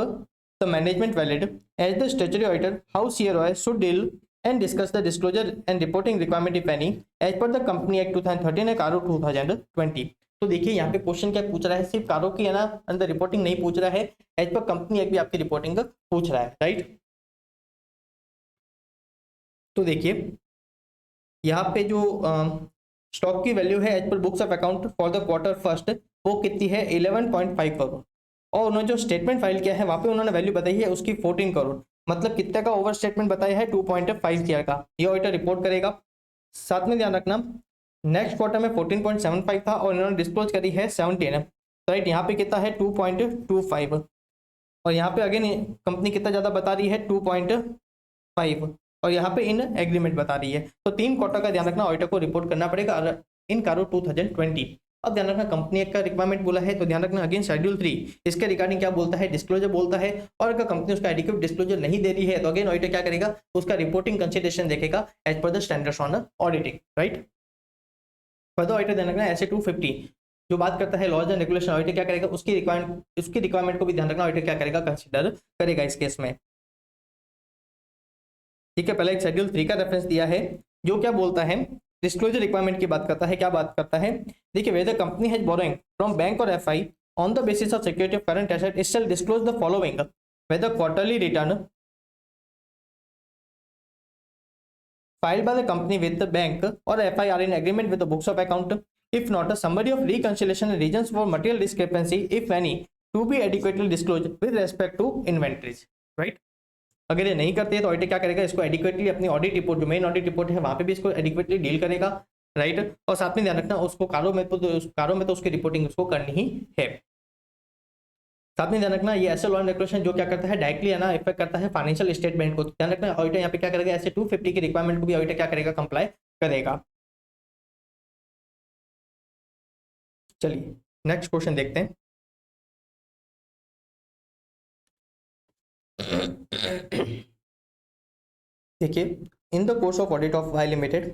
the management valid? As the statutory auditor, how CROI should deal and discuss the disclosure and reporting requirement if any as per the company act 2013 and कारो 2020. तो देखिए यहाँ पे question क्या पूछ रहा है, सिर्फ कारो की है ना अंदर रिपोर्टिंग नहीं पूछ रहा है, एज पर कंपनी एक्ट भी आपकी रिपोर्टिंग पूछ रहा है, राइट। तो देखिए यहाँ पे जो स्टॉक की वैल्यू है as per books of account for the quarter first वो कितनी है 11.5 करोड़, और उन्होंने जो स्टेटमेंट फाइल किया है वहाँ पे उन्होंने वैल्यू बताई है उसकी 14 करोड़, मतलब कितने का ओवर स्टेटमेंट बताया है 2.5 ईयर का, ये ऑडिटर रिपोर्ट करेगा। साथ में ध्यान रखना नेक्स्ट क्वार्टर में 14.75 था और इन्होंने डिस्क्लोज करी है 17, राइट। यहाँ पे कितना है 2.25, और यहाँ पे अगेन कंपनी कितना ज़्यादा बता रही है 2.5, और यहाँ पे इन एग्रीमेंट बता रही है। तो 3 क्वार्टर का ध्यान रखना ऑडिटर को रिपोर्ट करना पड़ेगा इन कारो 2020। अब ध्यान रखना कंपनी का रिक्वायरमेंट बोला है, तो ध्यान रखना अगेन शेड्यूल 3 इसके रिगार्डिंग क्या बोलता है, डिस्क्लोजर बोलता है, और अगर कंपनी उसका एडिक्वेट डिस्क्लोजर नहीं दे रही है तो अगेन ऑडिटर क्या करेगा, उसका रिपोर्टिंग कंसिडरेशन देखेगा as per the standards on auditing, right. Further auditor ध्यान रखना ऐसे 250 जो बात करता है लॉज एंड रेगुलेशन, ऑडिटर क्या करेगा उसकी रिक्वायरमेंट को भी ध्यान रखना ऑडिटर क्या करेगा, कंसिडर करेगा इस केस में, ठीक है। पहले एक शेड्यूल 3 का रेफरेंस दिया है जो क्या बोलता है, डिस्क्लोजर रिक्वायरमेंट की बात करता है, क्या बात करता है, देखिए whether company has borrowing from bank or FI on the basis of security of current asset it shall disclose the following whether quarterly return filed by the company with the bank or FI are in agreement with the books of account. If not, a summary of reconciliation and reasons for material discrepancy, if any, to be adequately disclosed with respect to inventories, right? अगर ये नहीं करते हैं तो auditor क्या करेगा, इसको adequately अपनी ऑडिट रिपोर्ट जो मेन ऑडिट रिपोर्ट है वहां पे भी इसको एडिक्वेटली डील करेगा, राइट। और साथ में ध्यान रखना उसको कारो में तो उसकी रिपोर्टिंग उसको करनी ही है। साथ में ध्यान रखना ये ऐसे लॉ एंड रेगुलेशन जो क्या करता है डायरेक्टली है ना इफेक्ट करता है फाइनेंशियल स्टेटमेंट को, ध्यान रखना ऑडिटर यहाँ पे क्या करेगा, ऐसे 250 की रिक्वायरमेंट को भी ऑडिटर क्या करेगा, कंप्लाई करेगा। चलिए नेक्स्ट क्वेश्चन देखते हैं। देखिए in the course of audit of Y limited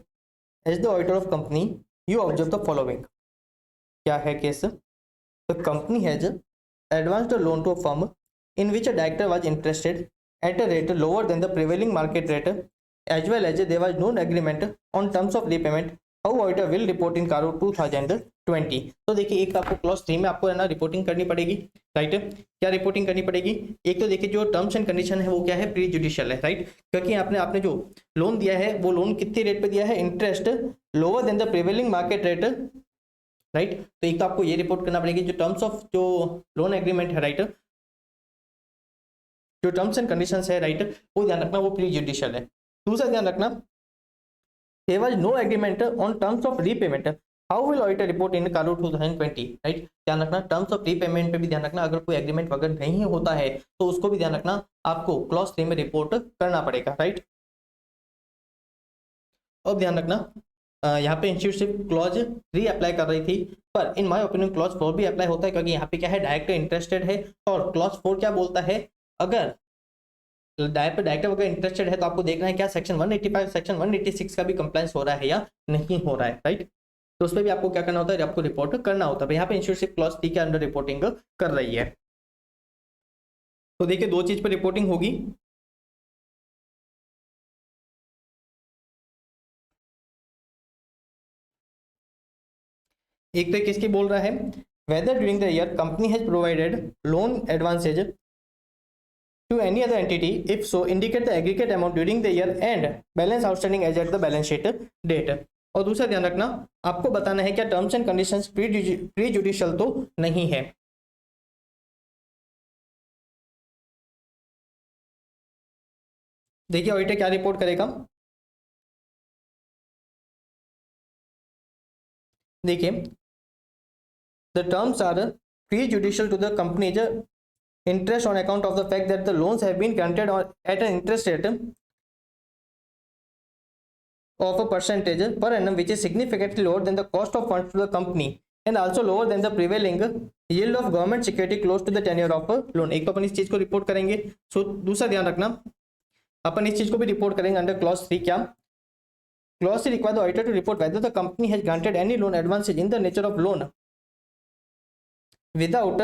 as the auditor of company you observe the following, क्या है case, the company has advanced a loan to a firm in which a director was interested at a rate lower than the prevailing market rate, as well as there was no agreement on terms of repayment. How auditor will report in कारो 2020। तो देखिए एक आपको clause 3 में आपको है ना reporting करनी पड़ेगी, राइट। क्या रिपोर्टिंग करनी पड़ेगी, एक तो देखिए जो टर्म्स एंड कंडीशन है वो क्या है, प्री जुडिशियल है, राइट, क्योंकि आपने जो लोन दिया है वो लोन कितने रेट पे दिया है, interest lower than the prevailing market rate, right. तो एक तो आपको ये रिपोर्ट करना पड़ेगी जो टर्म्स ऑफ जो लोन एग्रीमेंट है, राइट, जो टर्म्स एंड कंडीशंस है, राइट, वो ध्यान रखना वो प्री जुडिशियल है। दूसरा ध्यान रखना there was no agreement on terms of repayment, how will auditor report in CARO 2020, right. ध्यान रखना टर्म्स ऑफ रीपेमेंट पे भी ध्यान रखना, अगर कोई एग्रीमेंट वगैरह नहीं होता है तो उसको भी ध्यान रखना आपको क्लॉज 3 में रिपोर्ट करना पड़ेगा, राइट। अब ध्यान रखना यहाँ पे इंस्टीट्यूटशिप क्लॉज 3 अप्लाई कर रही थी, पर इन माय ओपिनियन क्लॉज 4 भी अप्लाई होता है, क्योंकि यहाँ पे क्या है डायरेक्टर इंटरेस्टेड है, और क्लॉज 4 क्या बोलता है, अगर डायरेक्टर वगैरह इंटरेस्टेड है तो आपको देखना है क्या सेक्शन 185 सेक्शन 186 का भी कंप्लायंस हो रहा है या नहीं हो रहा है, राइट। तो उस पर भी आपको क्या करना होता है, आपको रिपोर्ट करना होता है। यहाँ पे इंस्टीट्यूटशिप क्लॉज 3 के अंडर रिपोर्टिंग कर रही है। तो देखिए 2 चीज पर रिपोर्टिंग होगी, एक तो किसकी बोल रहा है, whether during the year company has provided loan advances to any other entity, if so indicate the aggregate amount during the year and balance outstanding as at the balance sheet date. और दूसरा ध्यान रखना आपको बताना है क्या terms and conditions prejudicial तो नहीं है। देखिए ऑडिटर क्या रिपोर्ट करेगा, देखिए the terms are prejudicial to the company's interest on account of the fact that the loans have been granted at an interest rate of a percentage per annum which is significantly lower than the cost of funds to the company and also lower than the prevailing yield of government security close to the tenure of a loan। एक तो अपन इस चीज को report करेंगे। सो दूसरा ध्यान रखना, अपन इस चीज को भी रिपोर्ट करेंगे अंडर क्लॉज 3। क्या clause 3 require the auditor to report whether the company has granted any loan advances in the nature of loan without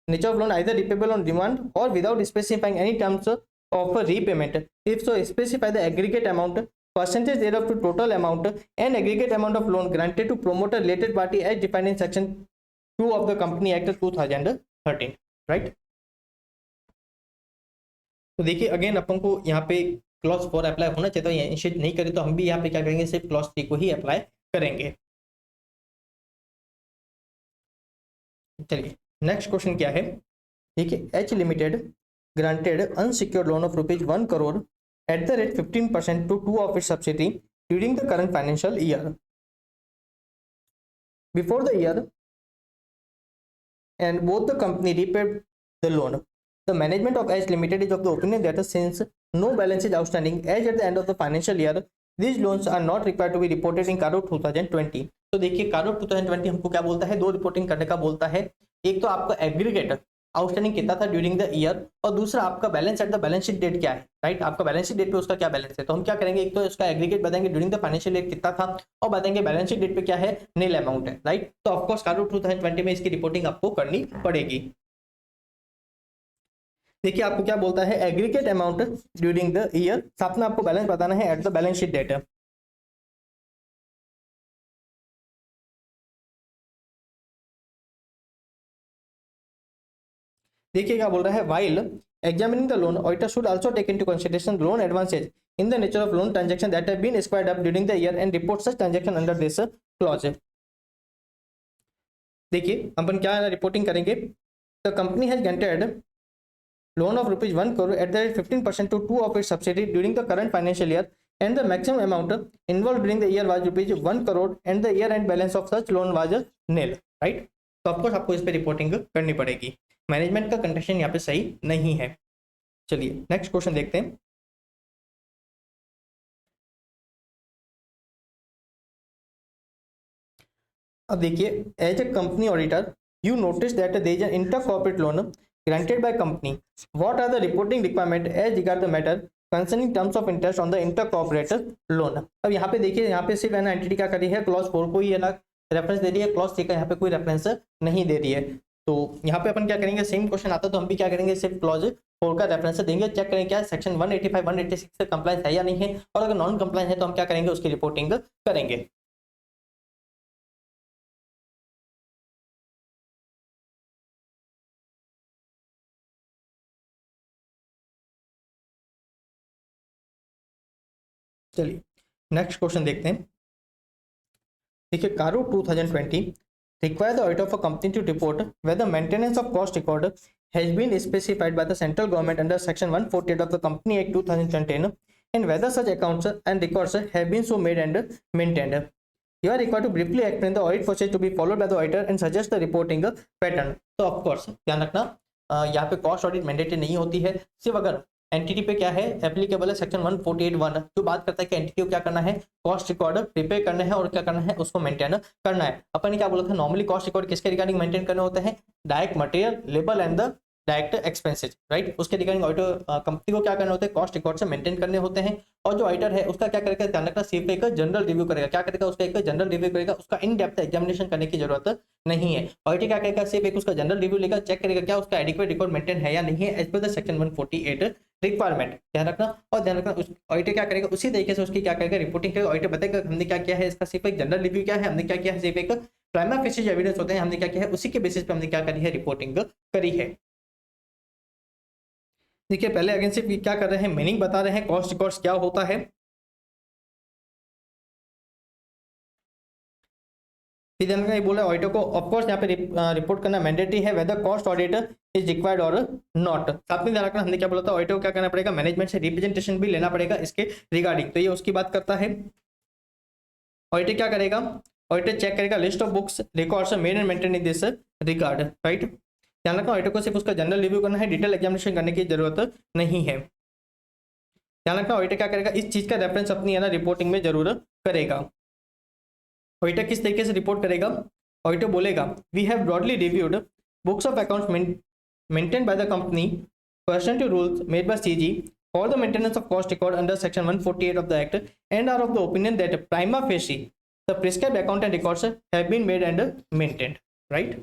nature of loan either repayable on demand or without specifying any terms of repayment. If so, specify the aggregate amount, percentage thereof to total amount and aggregate amount of loan granted to promoter related party as defined in section 2 of the Company Act 2013, right? तो देखिए again अपन को यहाँ पे clause 4 apply होना चाहिए था, initiate नहीं करे तो हम भी यहाँ पे क्या करेंगे, सिर्फ क्लॉज 3 को ही अप्लाई करेंगे। चलिए नेक्स्ट क्वेश्चन क्या है, देखिए H limited granted unsecured loan of ₹1 crore at the rate 15% to 2 of its subsidy during the current financial year. Before the year and both the company repaid the loan. The management of H Limited is of the opinion that since no balance is outstanding as at the end of the financial year, these loans are not required to be reported in Carrot 2020. तो देखिए Carrot 2020 हमको क्या बोलता है, दो reporting करने का बोलता है। एक तो आपका एग्रीगेट आउटस्टैंडिंग कितना था ड्यूरिंग द ईयर, और दूसरा आपका balance at the balance sheet date क्या है, राइट? आपका बैलेंस शीट डेट पे उसका क्या बैलेंस है। तो हम क्या करेंगे, एक तो उसका एग्रीगेट बताएंगे ड्यूरिंग द फाइनेंशियल ईयर कितना था, और बताएंगे बैलेंस शीट डेट पे क्या है, नील अमाउंट है, राइट? तो ऑफकोर्स Carrot 2020 में इसकी रिपोर्टिंग आपको करनी पड़ेगी। देखिए आपको क्या बोलता है, aggregate amount during the year, साथ में आपको बैलेंस बताना है at the balance sheet date. देखिए क्या बोल रहा है, while examining the loan auditor should also take into consideration loan advances in the nature of loan transaction that have been squared up during the year and report such transaction under this clause. देखिए अपन क्या reporting करेंगे, the company has granted loan of ₹1 crore at the rate 15% to 2 of its subsidy during the current financial year and the maximum amount involve during the year was ₹1 crore and the year and balance of such loan was nil, right? तो of course आपको इस पर reporting करनी पड़ेगी। Management का condition यहाँ पे सही नहीं है। चलिए नेक्स्ट क्वेश्चन देखते हैं। अब देखिए, as a company auditor you notice that there is an inter corporate loan granted by company, what are the reporting requirement as regard the matter concerning terms of interest on the inter corporate loan. अब यहाँ पे देखिए, यहाँ पे सिर्फ an entity क्या करी है, क्लॉज 4 को ही है ना रेफरेंस दे रही है, क्लॉज 3 का यहाँ पे कोई रेफरेंस नहीं दे रही है। तो यहाँ पे अपन क्या करेंगे, सेम क्वेश्चन आता तो हम भी क्या करेंगे, सिर्फ क्लॉज 4 का रेफरेंस देंगे, चेक करेंगे क्या सेक्शन 185 186 से कंप्लायंस है या नहीं है, और अगर नॉन कंप्लायंस है तो हम क्या करेंगे, उसकी रिपोर्टिंग करेंगे। चलिए नेक्स्ट क्वेश्चन देखते हैं। देखिए Carrot 2020 require the audit of a company to report whether maintenance of cost record has been specified by the central government under section 148 of the Company Act 2010 and whether such accounts and records have been so made and maintained. You are required to briefly explain the audit process to be followed by the auditor and suggest the reporting pattern. तो of course ध्यान रखना, यहाँ पे cost audit mandatory नहीं होती है, सिर्फ अगर एंटिटी पे क्या है एप्लीकेबल है सेक्शन 148(1) जो बात करता है कि एंटिटी को क्या करना है, कॉस्ट रिकॉर्ड प्रिपेयर करना है और क्या करना है, उसको मेंटेन करना है। अपन ने क्या बोला था, नॉर्मली कॉस्ट रिकॉर्ड किसके रिगार्डिंग मेंटेन करने होते हैं, direct material, labour and the direct expenses, right? उसके रिगार्डिंग ऑडिटर कंपनी को क्या करना होता है, कॉस्ट रिकॉर्ड से मेंटेन करने होते हैं। और जो ऑडिटर है उसका क्या करेगा, ध्यान रखना, सिर्फ एक जनरल रिव्यू करेगा, क्या करेगा, उसका एक जनरल रिव्यू करेगा, उसका इन डेप्थ एग्जामिनेशन करने की जरूरत नहीं है। ऑडिटर क्या करेगा, सिर्फ एक उसका जनरल रिव्यू लेगा, चेक करेगा क्या उसका एडिक्वेट रिकॉर्ड मेंटेन है या नहीं है as per the section 148 requirement, ध्यान रखना। और ध्यान रखना ऑडिटर क्या करेगा, उसी तरीके से उसकी क्या करेगा, रिपोर्टिंग करेगा। ऑडिटर बताएगा हमने क्या किया है, इसका सिर्फ एक जनरल रिव्यू क्या है, हमने क्या किया है, सिर्फ एक प्राइमा फेसी एविडेंस होते हैं, हमने क्या किया है, उसी के बेसिस पे हमने क्या करी है, रिपोर्टिंग करी है। देखिए पहले अगेन सिर्फ क्या कर रहे हैं, मीनिंग बता रहे हैं, कॉस्ट रिकॉर्ड्स क्या होता है। फिर ध्यान बोला ऑडिटर को ऑफकोर्स यहाँ पे रिपोर्ट करना मैंडेटरी है, whether cost audit is required और नॉट। साथ में ध्यान रखना, हमने क्या बोला था, ऑडिटर को क्या करना पड़ेगा, मैनेजमेंट से रिप्रेजेंटेशन भी लेना पड़ेगा इसके रिगार्डिंग, तो ये उसकी बात करता है। ऑडिटर क्या करेगा, ऑडिटर चेक करेगा list of books records made and maintain in this regard, right? ध्यान रखना ऑडिटर को सिर्फ उसका जनरल रिव्यू करना है, डिटेल एग्जामिनेशन करने की जरूरत नहीं है। ध्यान रखना ऑडिटर क्या करेगा, इस चीज का रेफरेंस अपनी है ना रिपोर्टिंग में जरूर करेगा। ऑडिटर किस तरीके से रिपोर्ट करेगा, ऑडिटर बोलेगा we have broadly reviewed books of accounts maintained by the company pursuant to rules made by CG for the maintenance of cost record under section 148 of the act and are of the opinion that prima facie the prescribed accounting records have been made and maintained, right?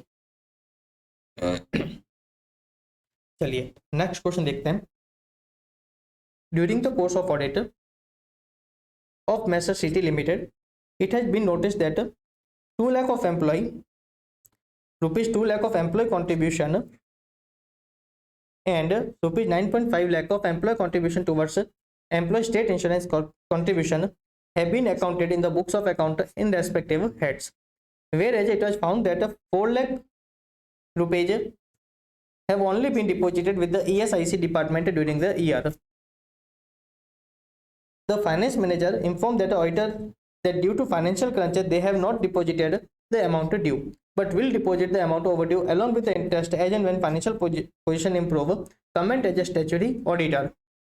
चलिए next question देखते हैं। During the course of audit of Messrs City Limited, it has been noticed that 2 lakh of employee rupees 2 lakh of employee contribution and rupees 9.5 lakh of employee contribution towards employee state insurance contribution have been accounted in the books of account in respective heads, whereas it was found that 4 lakh rupees have only been deposited with the ESIC department during the year. The finance manager informed that auditor that due to financial crunch they have not deposited the amount due, but will deposit the amount overdue along with the interest as and when financial position improve. Comment as a statutory auditor.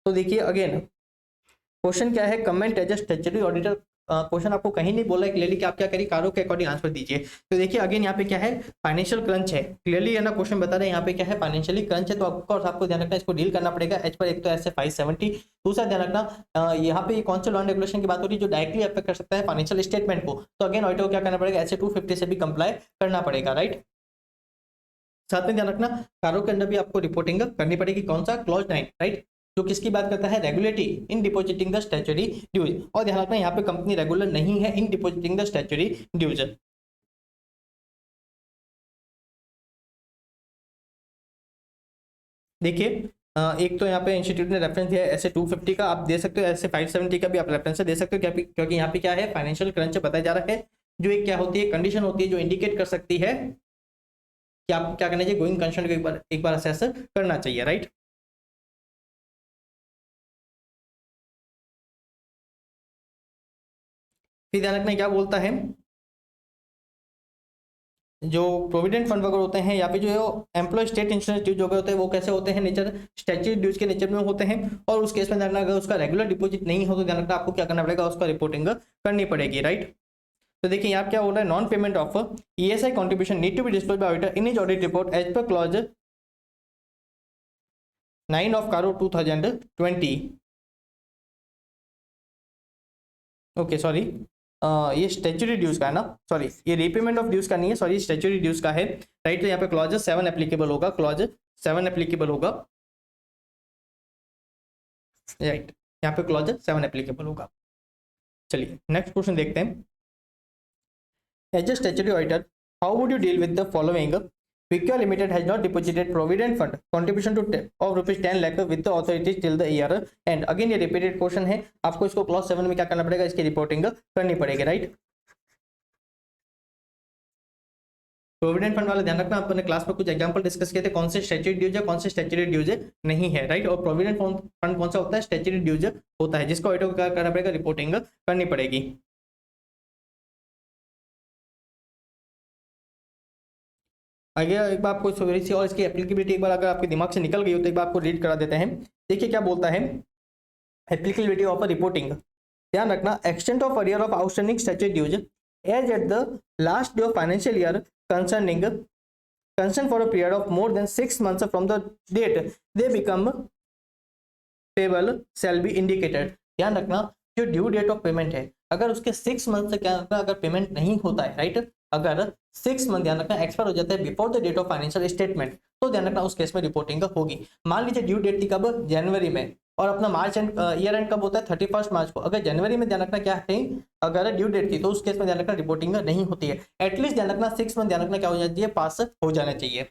तो देखिए again question क्या है, comment as a statutory auditor. Question आपको कहीं नहीं बोला है clearly कि आप क्या करिए, कारों के अकॉर्डिंग आंसर दीजिए। तो देखिए अगेन यहाँ पे क्या है, फाइनेंशियल क्रंच है, क्लियरली है ना क्वेश्चन बता रहे हैं यहाँ पे क्या है, फाइनेंशियली क्रंच है। तो आपको ध्यान रखना इसको डील करना पड़ेगा एज पर एक तो ऐसे 570, दूसरा ध्यान रखना यहाँ पे कौन से लॉ एंड रेगुलेशन की बात हो रही है जो डायरेक्टली अफेक्ट कर सकता है फाइनेंशियल स्टेटमेंट को। तो अगेन ऑडिटर को क्या करना पड़ेगा, ऐसे 250 से भी कंप्लाई करना पड़ेगा, राइट। साथ में ध्यान रखना कारों के अंदर भी आपको रिपोर्टिंग करनी पड़ेगी, कौन सा, क्लॉज 9, राइट, जो किसकी बात करता है, regulatory in depositing the statutory dues. और ध्यान रखना यहाँ पे कंपनी रेगुलर नहीं है in depositing the statutory dues. देखिए एक तो यहाँ पे इंस्टीट्यूट ने रेफरेंस दिया है ऐसे 250 का, आप दे सकते हो, ऐसे 570 का भी आप रेफरेंस दे सकते हो, क्योंकि यहाँ पे क्या है, फाइनेंशियल क्रंच बताया जा रहा है, जो एक क्या होती है, कंडीशन होती है जो इंडिकेट कर सकती है कि आपको क्या करना चाहिए, गोइंग कंसर्न को एक बार असेस करना चाहिए, राइट। फिर ध्यान रखना क्या बोलता है, जो प्रोविडेंट फंड वगैरह होते हैं या फिर जो एम्प्लॉय स्टेट इंश्योरेंस ड्यूज वगैरह होते हैं वो कैसे होते हैं, नेचर स्टैट्यूटरी ड्यूज के नेचर में होते हैं। और उस केस में ध्यान रखना अगर उसका रेगुलर डिपॉजिट नहीं हो तो ध्यान रखना आपको क्या करना पड़ेगा, उसका रिपोर्टिंग करनी पड़ेगी, राइट। तो देखिए यहाँ क्या हो रहा है, non payment of ESI contribution need to be disclosed by auditor in his audit report as per clause 9 of CARO 2020। Okay sorry, ये स्टैट्यूटरी ड्यूज का है ना, सॉरी ये रीपेमेंट ऑफ ड्यूज का नहीं है, सॉरी स्टैट्यूटरी ड्यूज का है, राइट। तो यहाँ पे क्लॉज 7 एप्लीकेबल होगा, क्लॉज 7 एप्लीकेबल होगा, राइट, यहाँ पे क्लॉज 7 एप्लीकेबल होगा। चलिए नेक्स्ट क्वेश्चन देखते हैं। As a statutory auditor how would you deal with the following, Picure Limited has not deposited provident fund contribution to of rupees 10 lakh with the authorities till the year and again ये repeated question है, आपको इसको clause 7 में क्या करना पड़ेगा, इसकी reporting करनी पड़ेगी, राइट। प्रोविडेंट फंड वाला ध्यान रखना, अपने क्लास में कुछ एग्जांपल डिस्कस किए थे, कौन से स्टैट्यूटरी ड्यूज है, कौन से स्टैट्यूटरी ड्यूज नहीं है, राइट। और प्रोविडेंट फंड कौन सा होता है, स्टैट्यूटरी ड्यूज होता है, जिसको ऑडिटर को क्या करना पड़ेगा, रिपोर्टिंग करनी पड़ेगी। आगे एक बार आपको थोड़ी सी और इसकी एप्लीकेबिलिटी एक बार अगर आपके दिमाग से निकल गई हो तो एक बार आपको रीड करा देते हैं। देखिए क्या बोलता है, एप्लीकेबिलिटी ऑफ रिपोर्टिंग, ध्यान रखना extent of arrear of outstanding statutory dues as at the last day of financial year concerning concern for a period of more than 6 months from the date they become payable shall be indicated. ध्यान रखना जो due date of payment है अगर उसके 6 months से क्या रखना, अगर पेमेंट नहीं होता है, राइट, अगर 6 month ध्यान रखना एक्सपायर हो जाता है before the date of financial statement, तो ध्यान रखना उस केस में रिपोर्टिंग होगी। मान लीजिए ड्यू डेट थी कब, जनवरी में, और अपना मार्च एंड ईयर एंड कब होता है, 31 मार्च को। अगर जनवरी में ध्यान रखना क्या है, अगर ड्यू डेट थी तो उस केस में ध्यान रखना रिपोर्टिंग नहीं होती है। एटलीस्ट ध्यान रखना 6 month ध्यान रखना क्या हो जाती है, पास हो जाना चाहिए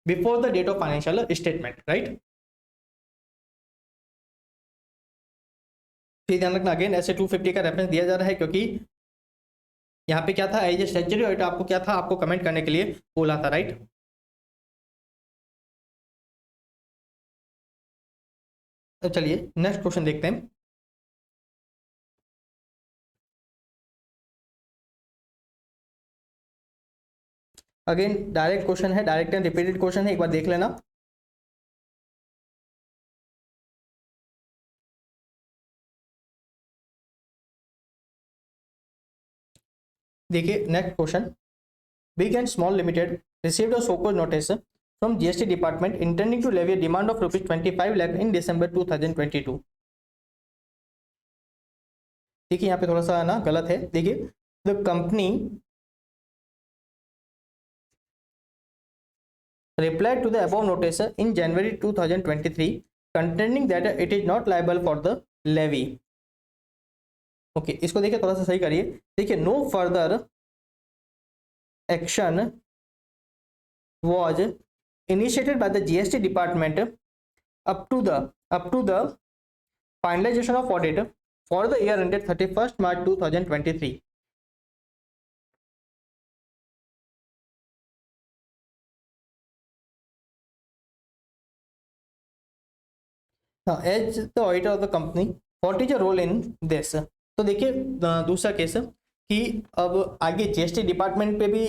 before the date of financial statement, right. फिर ध्यान रखना अगेन ऐसे 250 का रेफरेंस दिया जा रहा है, क्योंकि यहाँ पे क्या था, एज ए स्टैट्यूटरी ऑडिटर आपको क्या था, आपको कमेंट करने के लिए बोला था, राइट। तो चलिए नेक्स्ट क्वेश्चन देखते हैं। अगेन डायरेक्ट क्वेश्चन है, डायरेक्ट एंड रिपीटेड क्वेश्चन है, एक बार देख लेना। देखिए next question, big and small limited received a so called notice from GST department intending to levy a demand of ₹25 lakh in December 2022। देखिए यहाँ पे थोड़ा सा ना गलत है। देखिए the company replied to the above notice in January 2023 contending that it is not liable for the levy। Okay इसको देखिए थोड़ा सा सही करिए। देखिए no further action was initiated by the GST department up to the finalization of audit for the year ended 31st March 2023। Now, as the auditor of the company, what is your role in this? तो देखिए दूसरा case कि अब आगे GST department पे भी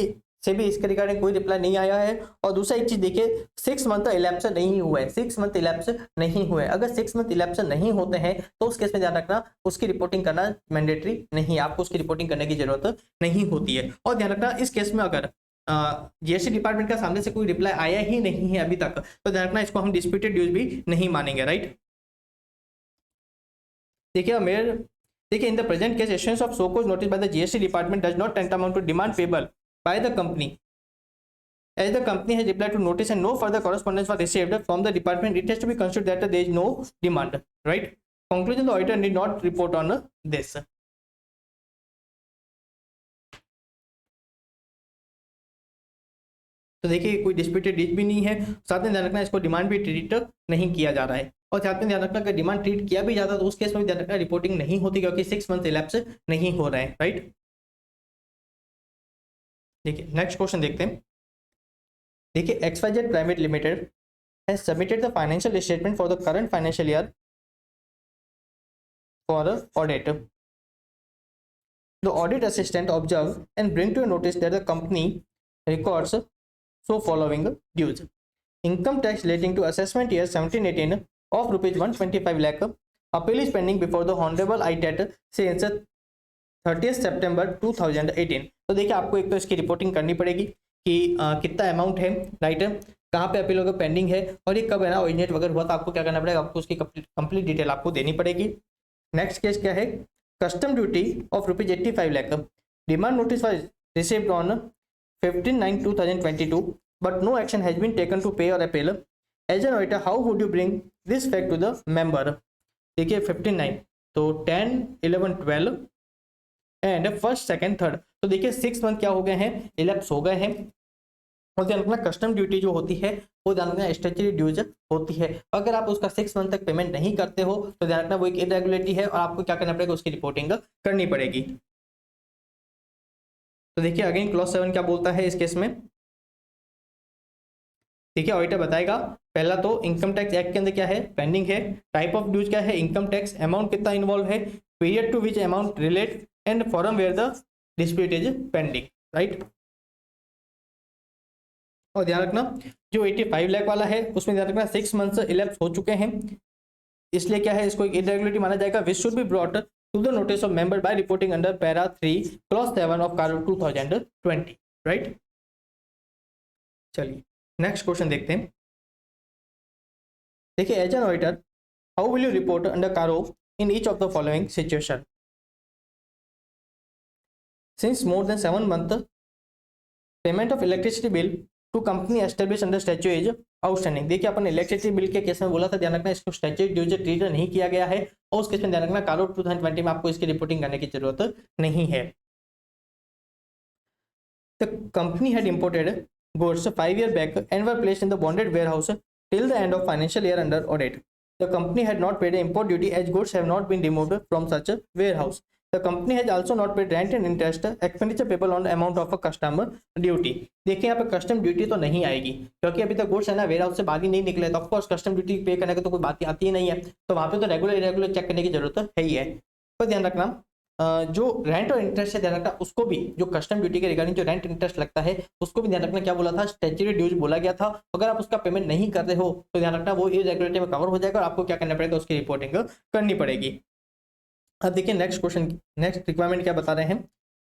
से भी इसके रिगार्डिंग कोई रिप्लाई नहीं आया है। और दूसरा एक चीज देखिए 6 मंथ इलेप्स नहीं हुआ है, 6 मंथ इलेप्स नहीं हुए। अगर 6 मंथ इलेप्स नहीं होते हैं तो उस केस में ध्यान रखना उसकी रिपोर्टिंग करना मैंडेटरी नहीं, आपको उसकी रिपोर्टिंग करने की जरूरत नहीं होती है। और ध्यान रखना इस केस में अगर जीएसटी डिपार्टमेंट का सामने से कोई रिप्लाई आया ही नहीं है अभी तक, तो ध्यान रखना इसको हम डिस्प्यूटेड ड्यूज भी नहीं मानेंगे, राइट। देखिए in the present case issuance of so called notice by the GST department does not tantamount to demand payable by the company as the company has replied to notice and no further correspondence was received from the department. It has to be considered that there is no demand, right? Conclusion, the auditor did not report on this। तो देखिए कोई disputed डीज भी नहीं है, साथ में ध्यान रखना इसको डिमांड भी ट्रीट नहीं किया जा रहा है। और साथ में ध्यान रखना अगर डिमांड ट्रीट किया भी जाता तो उस केस में ध्यान रखना रिपोर्टिंग नहीं होती क्योंकि 6 मंथ इलेप्स नहीं हो रहा है, राइट। देखिए नेक्स्ट क्वेश्चन देखते हैं। देखिए XYZ private limited has submitted the financial statement for the current financial year for audit. The audit assistant observe and bring to notice that the company records so following dues: income tax relating to assessment year 17-18 of ₹125 lakh. Appeal is pending before the Honorable ITAT since 30th September 2018। तो देखिए आपको एक तो इसकी reporting करनी पड़ेगी कि कितना अमाउंट है, राइट, कहाँ पे अपील होकर पेंडिंग है और ये कब है ना ओरिजिनेट वगैरह हुआ, तो आपको क्या करना पड़ेगा, आपको उसकी कंप्लीट डिटेल आपको देनी पड़ेगी। नेक्स्ट केस क्या है, custom duty of ₹85 lakh. Demand notice was received on 15/9/2022 but no action has been taken to pay or appeal. As an auditor, how would you bring this fact to the member? देखिए 15/9 तो 10, 11, 12 and 1st, 2nd, 3rd, तो देखिए 6 month क्या हो गए हैं, ellipse हो गए हैं। और ध्यान रखना कस्टम ड्यूटी जो होती है वो ध्यान रखना स्टैट्यूटरी ड्यूज होती है। अगर आप उसका 6 मंथ तक पेमेंट नहीं करते हो तो ध्यान रखना वो एक इरेगुलरिटी है और आपको क्या करना पड़ेगा, उसकी रिपोर्टिंग करनी पड़ेगी। तो देखिए अगेन क्लॉज 7 क्या बोलता है इस केस में। देखिए ऑडिटर बताएगा पहला तो इनकम टैक्स एक्ट के अंदर क्या है, पेंडिंग है, टाइप ऑफ ड्यूज क्या है, इनकम टैक्स, अमाउंट कितना इन्वॉल्व है, period to which amount relate and forum where the dispute is pending, right. और ध्यान रखना जो 85 लाख वाला है उसमें ध्यान रखना 6 मंथ इलेप्स हो चुके हैं, इसलिए क्या है इसको एक इरेगुलरिटी माना जाएगा, which should be brought to the notice of member by reporting under para 3 clause 7 of CARO 2020, right. चलिए नेक्स्ट क्वेश्चन देखते हैं। देखिए as an auditor how will you report under CARO in each of the following situation? Since more than 7 month payment of electricity bill to company establish under statute is outstanding. देखिए अपन electricity bill के case में बोला था, ध्यान रखना इसको statue dues treat नहीं किया गया है और उस केस में ध्यान रखना कारो 2020 में आपको इसकी रिपोर्टिंग करने की जरूरत नहीं है। The company had imported goods 5 years back and were placed in the bonded warehouse till the end of financial year under audit. The company had not paid import duty as goods have not been removed from such a warehouse. The company has also not paid rent and interest expenditure payable on the amount of a customer duty. देखिए यहाँ पे custom duty तो नहीं आएगी क्योंकि अभी तक goods है ना वेयर हाउस से बाहर ही नहीं निकले, तो ऑफकोर्स कस्टम ड्यूटी पे करने का तो कोई बात आती ही नहीं है, तो वहाँ पे तो रेगुलर चेक करने की जरूरत है ही है। पर ध्यान रखना जो रेंट और इंटरेस्ट है ध्यान रखना उसको भी, जो कस्टम ड्यूटी के रिगार्डिंग जो रेंट इंटरेस्ट लगता है उसको भी ध्यान रखना क्या बोला था, स्टैट्यूटरी ड्यूज बोला गया था। अगर आप उसका पेमेंट नहीं कर रहे हो तो ध्यान रखना वो इरेगुलरिटी में कवर हो जाएगा और आपको क्या करना पड़ेगा, उसकी रिपोर्टिंग करनी पड़ेगी। अब देखिए नेक्स्ट क्वेश्चन, नेक्स्ट रिक्वायरमेंट क्या बता रहे हैं।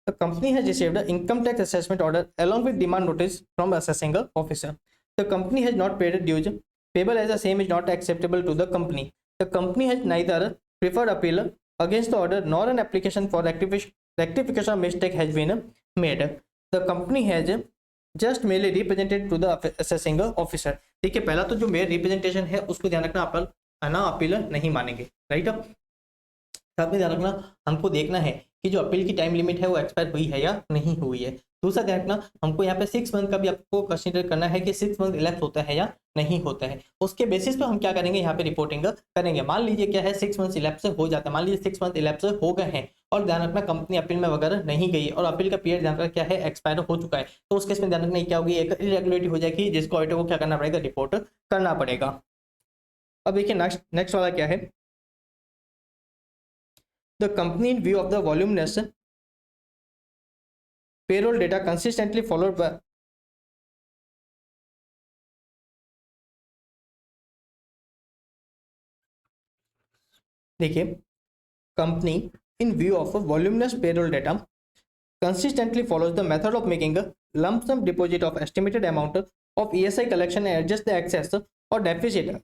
The company has received an income tax assessment order along with demand notice from assessing officer. The company has not paid dues payable as the same is not acceptable to the company. The company has neither preferred appeal against the order nor an application for rectification of mistake has been made. The company has just merely represented to the assessing officer. ठीक है, पहला तो जो मेरे representation है उसको ध्यान रखना, आप है ना अपील नहीं मानेंगे. राइट, साथ में ध्यान रखना हमको देखना है कि जो अपील की टाइम लिमिट है वो एक्सपायर हुई है या नहीं हुई है. दूसरा ध्यान रखना हमको यहाँ पे 6 मंथ का भी आपको कंसीडर करना है कि 6 मंथ इलेप्स होता है या नहीं होता है. उसके बेसिस पे हम क्या करेंगे, यहाँ पे रिपोर्टिंग करेंगे. मान लीजिए क्या है 6 मंथ इलेप्स हो जाता है, मान लीजिए 6 मंथ इलेप्स हो गए हैं और ध्यान रखना कंपनी अपील में वगैरह नहीं गई और अपील का पीरियड ध्यान रखना क्या है एक्सपायर हो चुका है, तो उस केस में ध्यान रखना क्या होगी, एक इरेगुलरिटी हो जाएगी जिसको ऑडिटर को क्या करना पड़ेगा, रिपोर्ट करना पड़ेगा. अब देखिए नेक्स्ट वाला क्या है. The company, in view of the voluminous payroll data consistently followed by देखिए, company in view of voluminous payroll data consistently follows the method of making a lump sum deposit of estimated amount of ESI collection and adjust the excess or deficit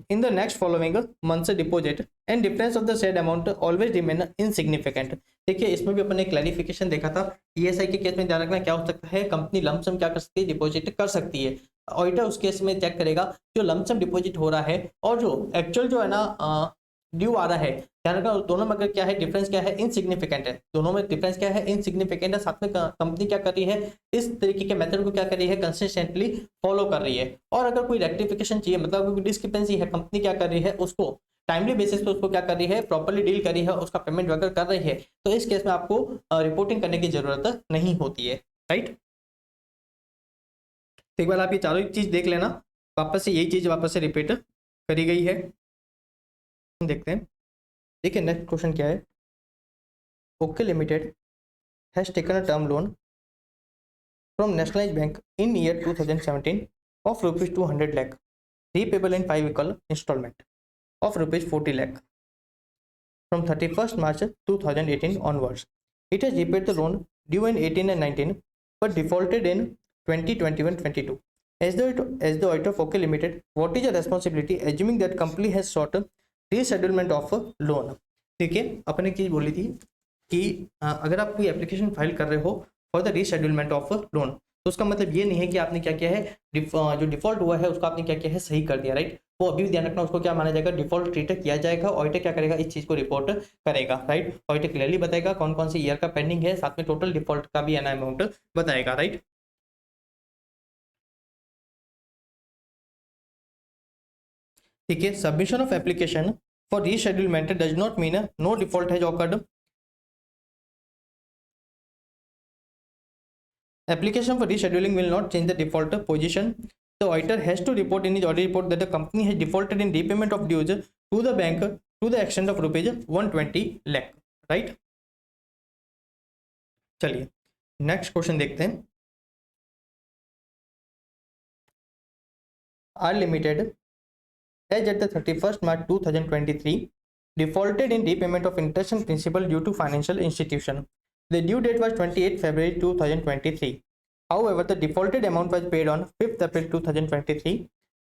in the next following months deposit and difference of the said amount always remain insignificant. देखिए इसमें भी अपन ने clarification देखा था. ESI के case में ध्यान रखना क्या हो सकता है, कंपनी लमसम क्या कर सकती है, डिपॉजिट कर सकती है. ऑडिटर उस केस में चेक करेगा जो लमसम डिपॉजिट हो रहा है और जो एक्चुअल जो है ना ड्यू आ रहा है, ध्यान रखना दोनों में अगर क्या है डिफरेंस क्या है, इनसिग्निफिकेंट है. दोनों में डिफरेंस क्या है, इनसिग्निफिकेंट है. साथ में कंपनी क्या कर रही है, इस तरीके के मेथड को क्या कर रही है, कंसिस्टेंटली फॉलो कर रही है. और अगर कोई रेक्टिफिकेशन चाहिए, मतलब कोई डिस्क्रिपेंसी है, कंपनी क्या कर रही है, उसको टाइमली बेसिस पे उसको क्या कर रही है, प्रॉपर्ली डील कर रही है, उसका पेमेंट वगैरह कर रही है, तो इस केस में आपको रिपोर्टिंग करने की जरूरत नहीं होती है. राइट, एक बार आप ये चारों चीज देख लेना, वापस से यही चीज वापस से रिपीट करी गई है. देखते हैं. देखिए नेक्स्ट क्वेश्चन क्या है. Okay limited has taken a term loan from Nationalized Bank in year 2017 of rupees 200 lakh, repayable in 5 equal installment of rupees 40 lakh from 31st March 2018 onwards. It has repaid the loan due in 18 and 19 but defaulted in 2021-22. As the auditor of OK Limited, what is your responsibility assuming that company has sought reschedulement of a loan? देखिए अपने चीज बोली थी कि अगर आप कोई application file कर रहे हो फॉर द रीशेड्यूलमेंट ऑफ लोन, तो उसका मतलब ये नहीं है कि आपने क्या किया है, जो डिफॉल्ट हुआ है उसको आपने क्या किया है, सही कर दिया. राइट, वो अभी भी ध्यान रखना उसको क्या माना जाएगा, डिफॉल्ट ट्रीट किया जाएगा. ऑडिटर क्या करेगा, इस चीज को रिपोर्ट करेगा. राइट, ऑडिटर क्लियरली बताएगा कौन कौन से ईयर का पेंडिंग है, साथ में टोटल डिफॉल्ट का भी अमाउंट बताएगा. राइट, ठीक है. Submission of application for reschedulement does not mean no default has occurred. Application for rescheduling will not change the default position. The auditor has to report in his audit report that the company has defaulted in repayment of dues to the bank to the extent of rupees 120 lakh. Right? चलिए next question देखते हैं. R Limited as at the 31st March 2023 defaulted in repayment of interest and principal due to financial institution. The due date was 28 February 2023. However, the defaulted amount was paid on 5th April 2023.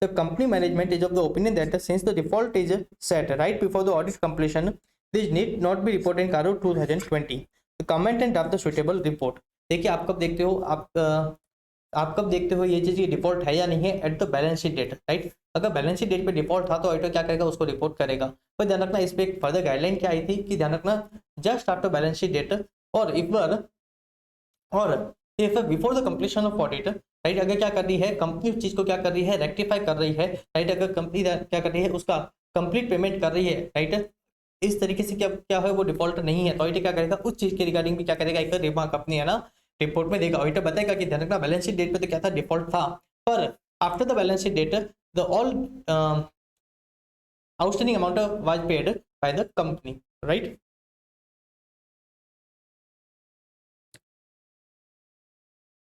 The company management is of the opinion that since the default is set right before the audit completion, this need not be reported in Caro 2020. The comment and draft the suitable report. देखिए आप कब देखते हो, आप कब देखते हो ये चीज ये डिफॉल्ट है या नहीं है, at the balance sheet date. Right, अगर बैलेंस शीट डेट पे डिफॉल्ट था तो ऑडिटर क्या करेगा, उसको रिपोर्ट करेगा. पर ध्यान रखना इस पे एक फर्दर गाइडलाइन क्या आई थी कि ध्यान रखना just after balance sheet date or if before the completion of audit. Right, अगर क्या कर रही है कंपनी उस चीज को क्या कर रही है, रेक्टिफाई कर रही है. राइट, अगर कंपनी क्या कर रही है, उसका कंप्लीट पेमेंट कर रही है. राइट, इस तरीके से क्या क्या है वो डिफॉल्ट नहीं है, तो ऑडिटर क्या करेगा, उस चीज के रिगार्डिंग भी क्या करेगा, एक रिमार्क अपनी है ना रिपोर्ट में देगा. ऑडिटर बताएगा कि ध्यान रखना बैलेंस शीट डेट पे तो क्या था, डिफॉल्ट था, पर after the balance sheet date the all outstanding amount was paid by the company. Right,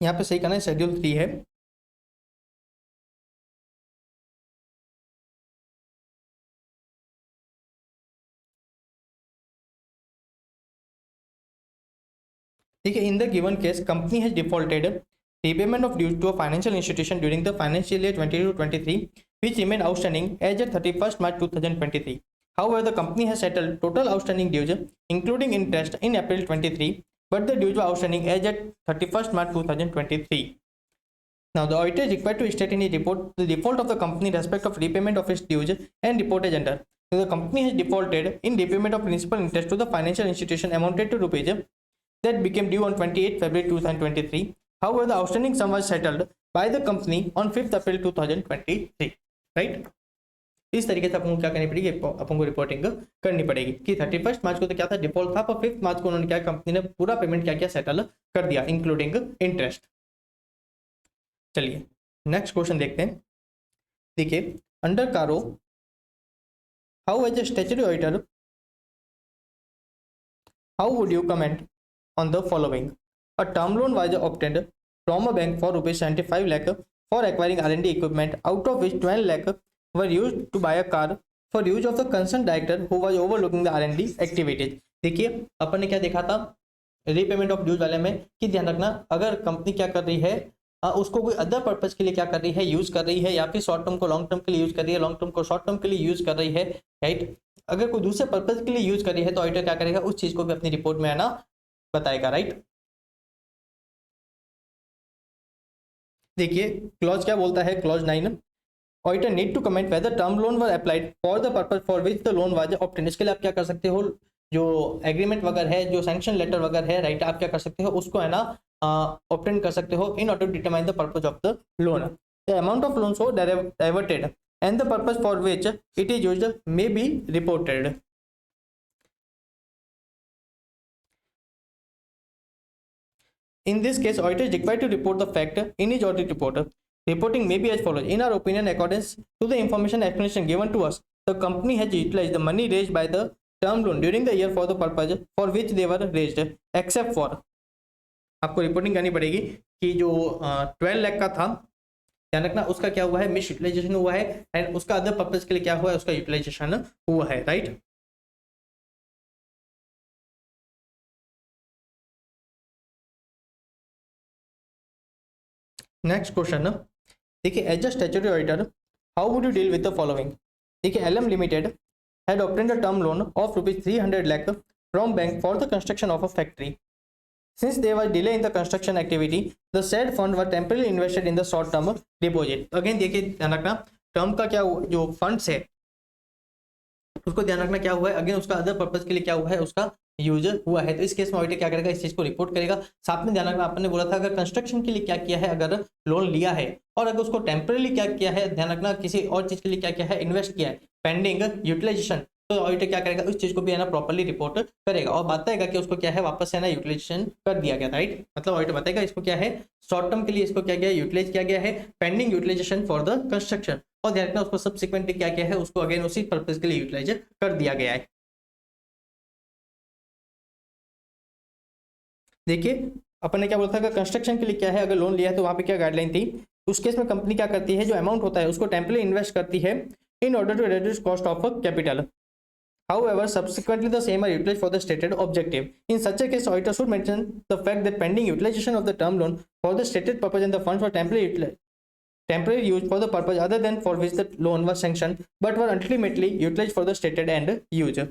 यहाँ पे सही करना है, शेड्यूल 3 है. ठीक है, इन the given case company has defaulted repayment of dues to a financial institution during the financial year 22-23 which remain outstanding as at 31st March 2023. However, the company has settled total outstanding dues including interest in April 23, but the dues were outstanding as at 31st March 2023. Now, the auditor is required to state in his report the default of the company in respect of repayment of its dues and report as under. So, the company has defaulted in repayment of principal interest to the financial institution amounted to rupees that became due on 28 February 2023. However, the outstanding sum was settled by the company on 5th April 2023. Right, इस तरीके से अपन को क्या करनी पड़ेगी, अपन को reporting करनी पड़ेगी कि 31 मार्च को तो क्या था, डिफॉल्ट था, पर 5 मार्च को उन्होंने क्या, कंपनी ने पूरा पेमेंट क्या किया, सेटल कर दिया इंक्लूडिंग इंटरेस्ट। चलिए नेक्स्ट क्वेश्चन देखते हैं। देखिए, under CARO how as a statutory auditor how would you comment on the following? A term loan was obtained from a bank for rupees 75 lakh for acquiring R&D equipment, out of which 12 lakh were used to buy a car for use of the concerned director who was overlooking the R&D activities. देखिए, अपन ने क्या देखा था repayment of dues वाले में कि ध्यान रखना, अगर कंपनी क्या कर रही है, उसको कोई अदर पर्पज के लिए क्या कर रही है, यूज कर रही है, या फिर शॉर्ट टर्म को लॉन्ग टर्म के लिए यूज कर रही है, लॉन्ग टर्म को शॉर्ट टर्म के लिए यूज कर रही है, राइट। अगर कोई दूसरे पर्पज के लिए यूज कर रही है तो ऑडिटर क्या करेगा, उस चीज को भी अपनी रिपोर्ट में आना बताएगा, राइट। देखिए क्लॉज क्या बोलता है, clause 9, auditor need to comment whether term loan were applied for the purpose for which the loan was obtained. इसके लिए आप क्या कर सकते हो, जो एग्रीमेंट वगैरह है, जो सैंक्शन लेटर वगैरह है, राइट, आप क्या कर सकते हो, उसको है ना ऑब्टेन कर सकते हो in order to determine the purpose of the loan. The amount of loan so diverted and the purpose for which it is used may be reported. In this case, auditor is required to report the fact in his audit report. Reporting may be as follows. In our opinion, according to the information explanation given to us, the company has utilized the money raised by the term loan during the year for the purpose for which they were raised, except for, आपको reporting करनी पड़ेगी कि जो 12 लाख का था, ध्यान रखना, उसका क्या हुआ है, मिस यूटिलाइजेशन हुआ है, एंड उसका अदर पर्पज के लिए क्या हुआ है, उसका यूटिलाइजेशन हुआ है, राइट। नेक्स्ट क्वेश्चन देखिए, as a statutory auditor how would you deal with the following. देखिए, LM limited had obtained a term loan of rupees 300 lakh from bank for the construction of a factory. Since there was delay in the construction activity, the said fund were temporary invested in the short term deposit. Again देखिए, ध्यान रखना, term का क्या, जो funds है उसको ध्यान रखना क्या हुआ है, अगेन उसका अदर पर्पज के लिए क्या हुआ है, उसका यूज हुआ है। तो इस केस में ऑडिटर क्या करेगा, इस चीज को रिपोर्ट करेगा। साथ में ध्यान रखना, आपने बोला था अगर कंस्ट्रक्शन के लिए क्या किया है, अगर लोन लिया है, और अगर उसको टेम्पररी क्या किया है, ध्यान रखना, किसी और चीज के लिए क्या किया है, इन्वेस्ट किया है, पेंडिंग यूटिलाइजेशन, तो ऑडिटर क्या करेगा, उस चीज को भी है ना प्रॉपर्ली रिपोर्ट करेगा और बताएगा कि उसको क्या है, वापस है ना यूटिलाइजेशन कर दिया गया, राइट। मतलब ऑडिटर बताएगा इसको क्या है, शॉर्ट टर्म के लिए इसको क्या गया, यूटिलाइज किया गया है, pending utilisation for the construction, और ध्यान रखना उसको सब्सिक्वेंटली क्या किया है, उसको अगेन उसी पर्पज के लिए यूटिलाइज कर दिया गया है। देखिए, अपन ने क्या बोला था, अगर कंस्ट्रक्शन के लिए क्या है, अगर लोन लिया है तो वहां पे क्या गाइडलाइन थी, उस केस में कंपनी क्या करती है, जो अमाउंट होता है उसको टेम्पररी इन्वेस्ट करती है in order to reduce cost of capital. However, subsequently the same are utilized for the stated objective. In such a case, auditor should mention the fact that pending utilization of the term loan for the stated purpose and the funds were temporary used for the purpose other than for which the loan was sanctioned, but were ultimately utilized for the stated end use.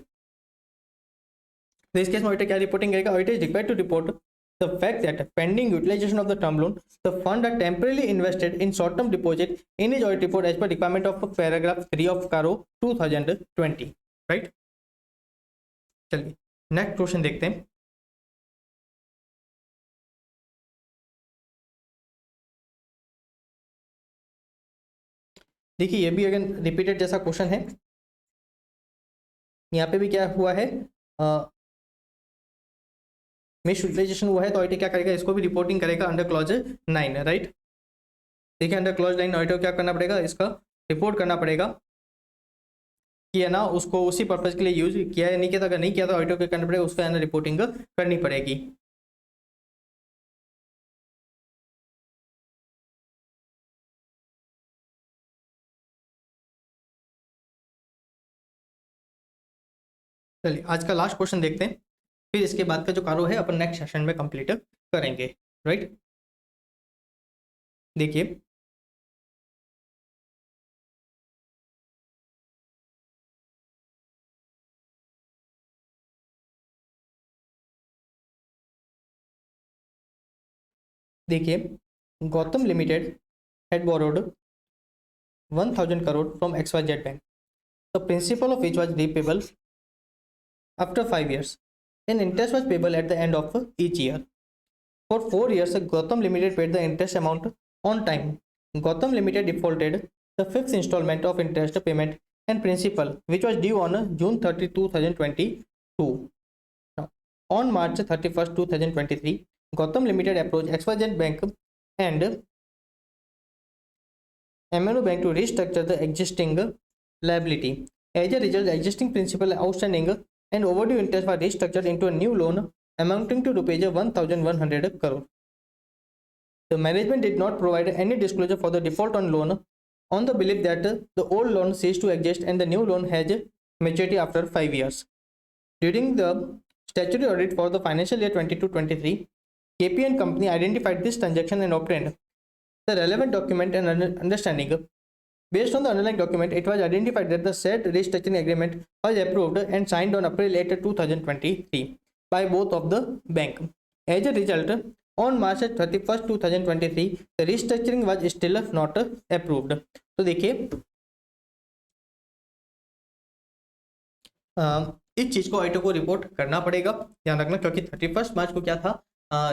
So, इस case में auditor क्या reporting करेगा, auditor is required to report the fact that pending utilization of the term loan, the fund are temporarily invested in short-term deposit in his audit report as per requirement of paragraph 3 of CARO 2020, right? चलिए next question देखते हैं। देखिए, ये भी again repeated जैसा question है, यहाँ पे भी क्या हुआ है, मिस यूटिलाइजेशन हुआ है, तो ऑडिटर क्या करेगा, इसको भी रिपोर्टिंग करेगा अंडर क्लॉज 9, राइट। देखिए, अंडर क्लॉज 9 ऑडिटर क्या करना पड़ेगा, इसका रिपोर्ट करना पड़ेगा कि है ना उसको उसी पर्पज के लिए यूज किया है, नहीं किया था, अगर नहीं किया तो ऑडिटर क्या करना पड़ेगा, उसका है ना रिपोर्टिंग करनी पड़ेगी। चलिए आज का लास्ट क्वेश्चन देखते हैं। फिर इसके बाद का जो कारो है अपन नेक्स्ट सेशन में कंप्लीट करेंगे, राइट। देखिए देखिए Gautam limited had borrowed 1000 crore from XYZ Bank, the principal of which was repayable after 5 years, and interest was payable at the end of each year. For 4 years, Gautam Limited paid the interest amount on time. Gautam Limited defaulted the fifth installment of interest payment and principal, which was due on June 30, 2022. Now, on March 31st, 2023, Gautam Limited approached XYZ Bank and MNO Bank to restructure the existing liability. As a result, the existing principal outstanding and overdue interest were restructured into a new loan amounting to rupees 1,100 crore. The management did not provide any disclosure for the default on loan on the belief that the old loan ceased to exist and the new loan has maturity after 5 years. During the statutory audit for the financial year 22-23, KP and company identified this transaction and obtained the relevant document and understanding. Based on the underlying document, it was identified that the said restructuring agreement was approved and signed on April 8, 2023 by both of the bank. As a result, on March 31st, 2023, the restructuring was still not approved. तो देखिए इस चीज को auditor को report करना पड़ेगा, ध्यान रखना, क्योंकि 31 मार्च को क्या था,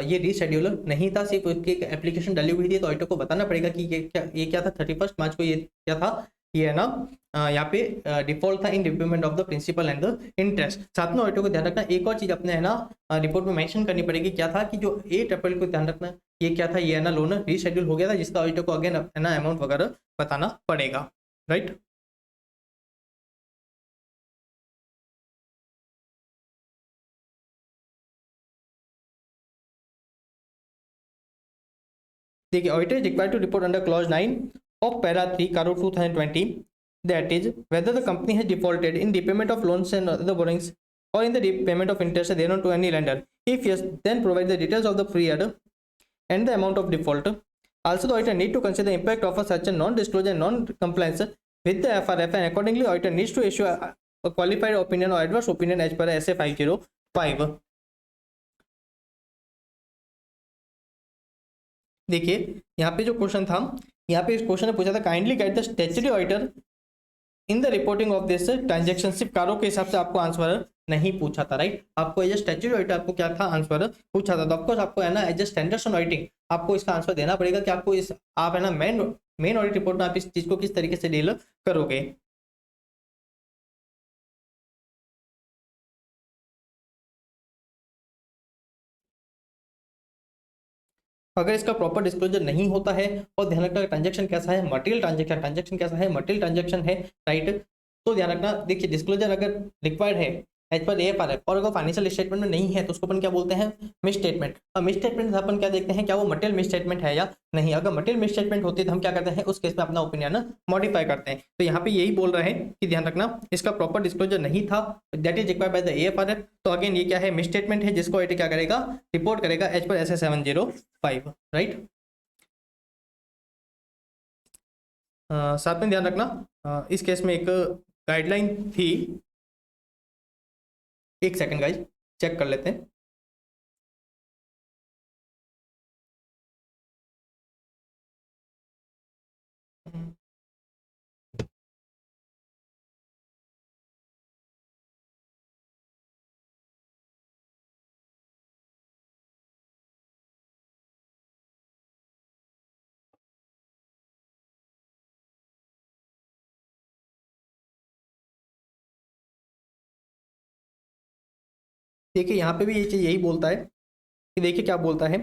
ये रीशेड्यूल नहीं था, सिर्फ उसकी एक एप्लीकेशन डाली हुई थी, तो ऑडिटर को बताना पड़ेगा कि ये क्या था 31 मार्च को, ये क्या था, ये है ना यहाँ पे डिफॉल्ट था in repayment of the principal and the interest. साथ में ऑडिटर को ध्यान रखना एक और चीज अपने है ना रिपोर्ट में मेंशन करनी पड़ेगी, क्या था कि जो 8 अप्रैल को, ध्यान रखना ये क्या था, ये है ना लोन रीशेड्यूल हो गया था, जिसका ऑडिटर को अगेन है ना अमाउंट वगैरह बताना पड़ेगा, राइट। देखिए auditor is required to report under clause 9 of para 3 Caro 2020, that is whether the company has defaulted in repayment of loans and other borrowings or in the repayment of interest thereon to any lender. If yes, then provide the details of the period and the amount of default. Also, the auditor need to consider the impact of such a non-disclosure and non-compliance with the FRF, and accordingly auditor needs to issue a qualified opinion or adverse opinion as per SA 505. देखिए यहाँ पे जो question था, यहाँ पे इस question ने पूछा था kindly guide the statutory auditor in the reporting of this transaction. सिर्फ कारों के हिसाब से आपको आंसर नहीं पूछा था, राइट। आपको एज ए स्टैट्यूटरी ऑडिटर आपको क्या था आंसर पूछा था, तो ऑफकोर्स आपको है ना as a standards on auditing आपको इसका आंसर देना पड़ेगा कि आपको इस आप है ना मेन ऑडिट रिपोर्ट में आप इस चीज को किस तरीके से डील करोगे। अगर इसका प्रॉपर डिस्क्लोजर नहीं होता है और ध्यान रखना ट्रांजैक्शन कैसा है, मटेरियल ट्रांजैक्शन कैसा है, मटेरियल ट्रांजैक्शन है, राइट। तो ध्यान रखना, देखिए डिस्क्लोजर अगर रिक्वायर्ड है एज पर AFRF और अगर फाइनेंशियल स्टेटमेंट में नहीं है तो उसको अपन क्या बोलते हैं, मिस स्टेटमेंट। और मिस स्टेटमेंट अपन क्या देखते हैं, क्या वो मटेरियल मिस स्टेटमेंट है या नहीं। अगर मटेरियल मिस स्टेटमेंट होती है तो हम क्या करते हैं, उस केस में अपना ओपिनियन मॉडिफाई करते हैं। तो यहाँ पे यही बोल रहे हैं कि ध्यान रखना इसका प्रॉपर डिस्क्लोजर नहीं था, that is required by the AFRF। तो अगेन ये क्या है, मिस स्टेटमेंट है, जिसको ऑडिटर क्या करेगा, रिपोर्ट करेगा एज पर SA 705, राइट। साथ में ध्यान रखना इस केस में एक गाइडलाइन थी, एक सेकंड गाइज चेक कर लेते हैं। देखिए यहाँ पे भी ये चीज यही बोलता है कि देखिए क्या बोलता है,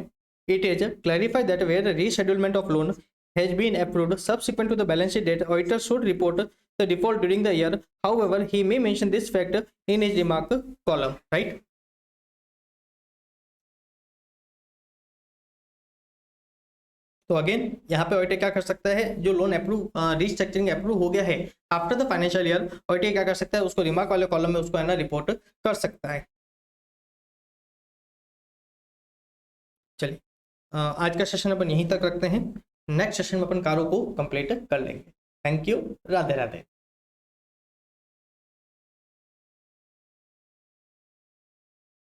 it is clarify that where reschedulement of loan has been approved subsequent to the balance sheet date auditor should report the default during the year, however he may mention this fact in his remark column, right. तो अगेन यहाँ पे auditor क्या कर सकता है, जो loan approve restructuring approve हो गया है after the financial year, auditor क्या कर सकता है, उसको रिमार्क वाले कॉलम में उसको है ना रिपोर्ट कर सकता है। चलिए आज का सेशन अपन यहीं तक रखते हैं, नेक्स्ट सेशन में अपन कारों को कंप्लीट कर लेंगे। Thank you, Radhe Radhe.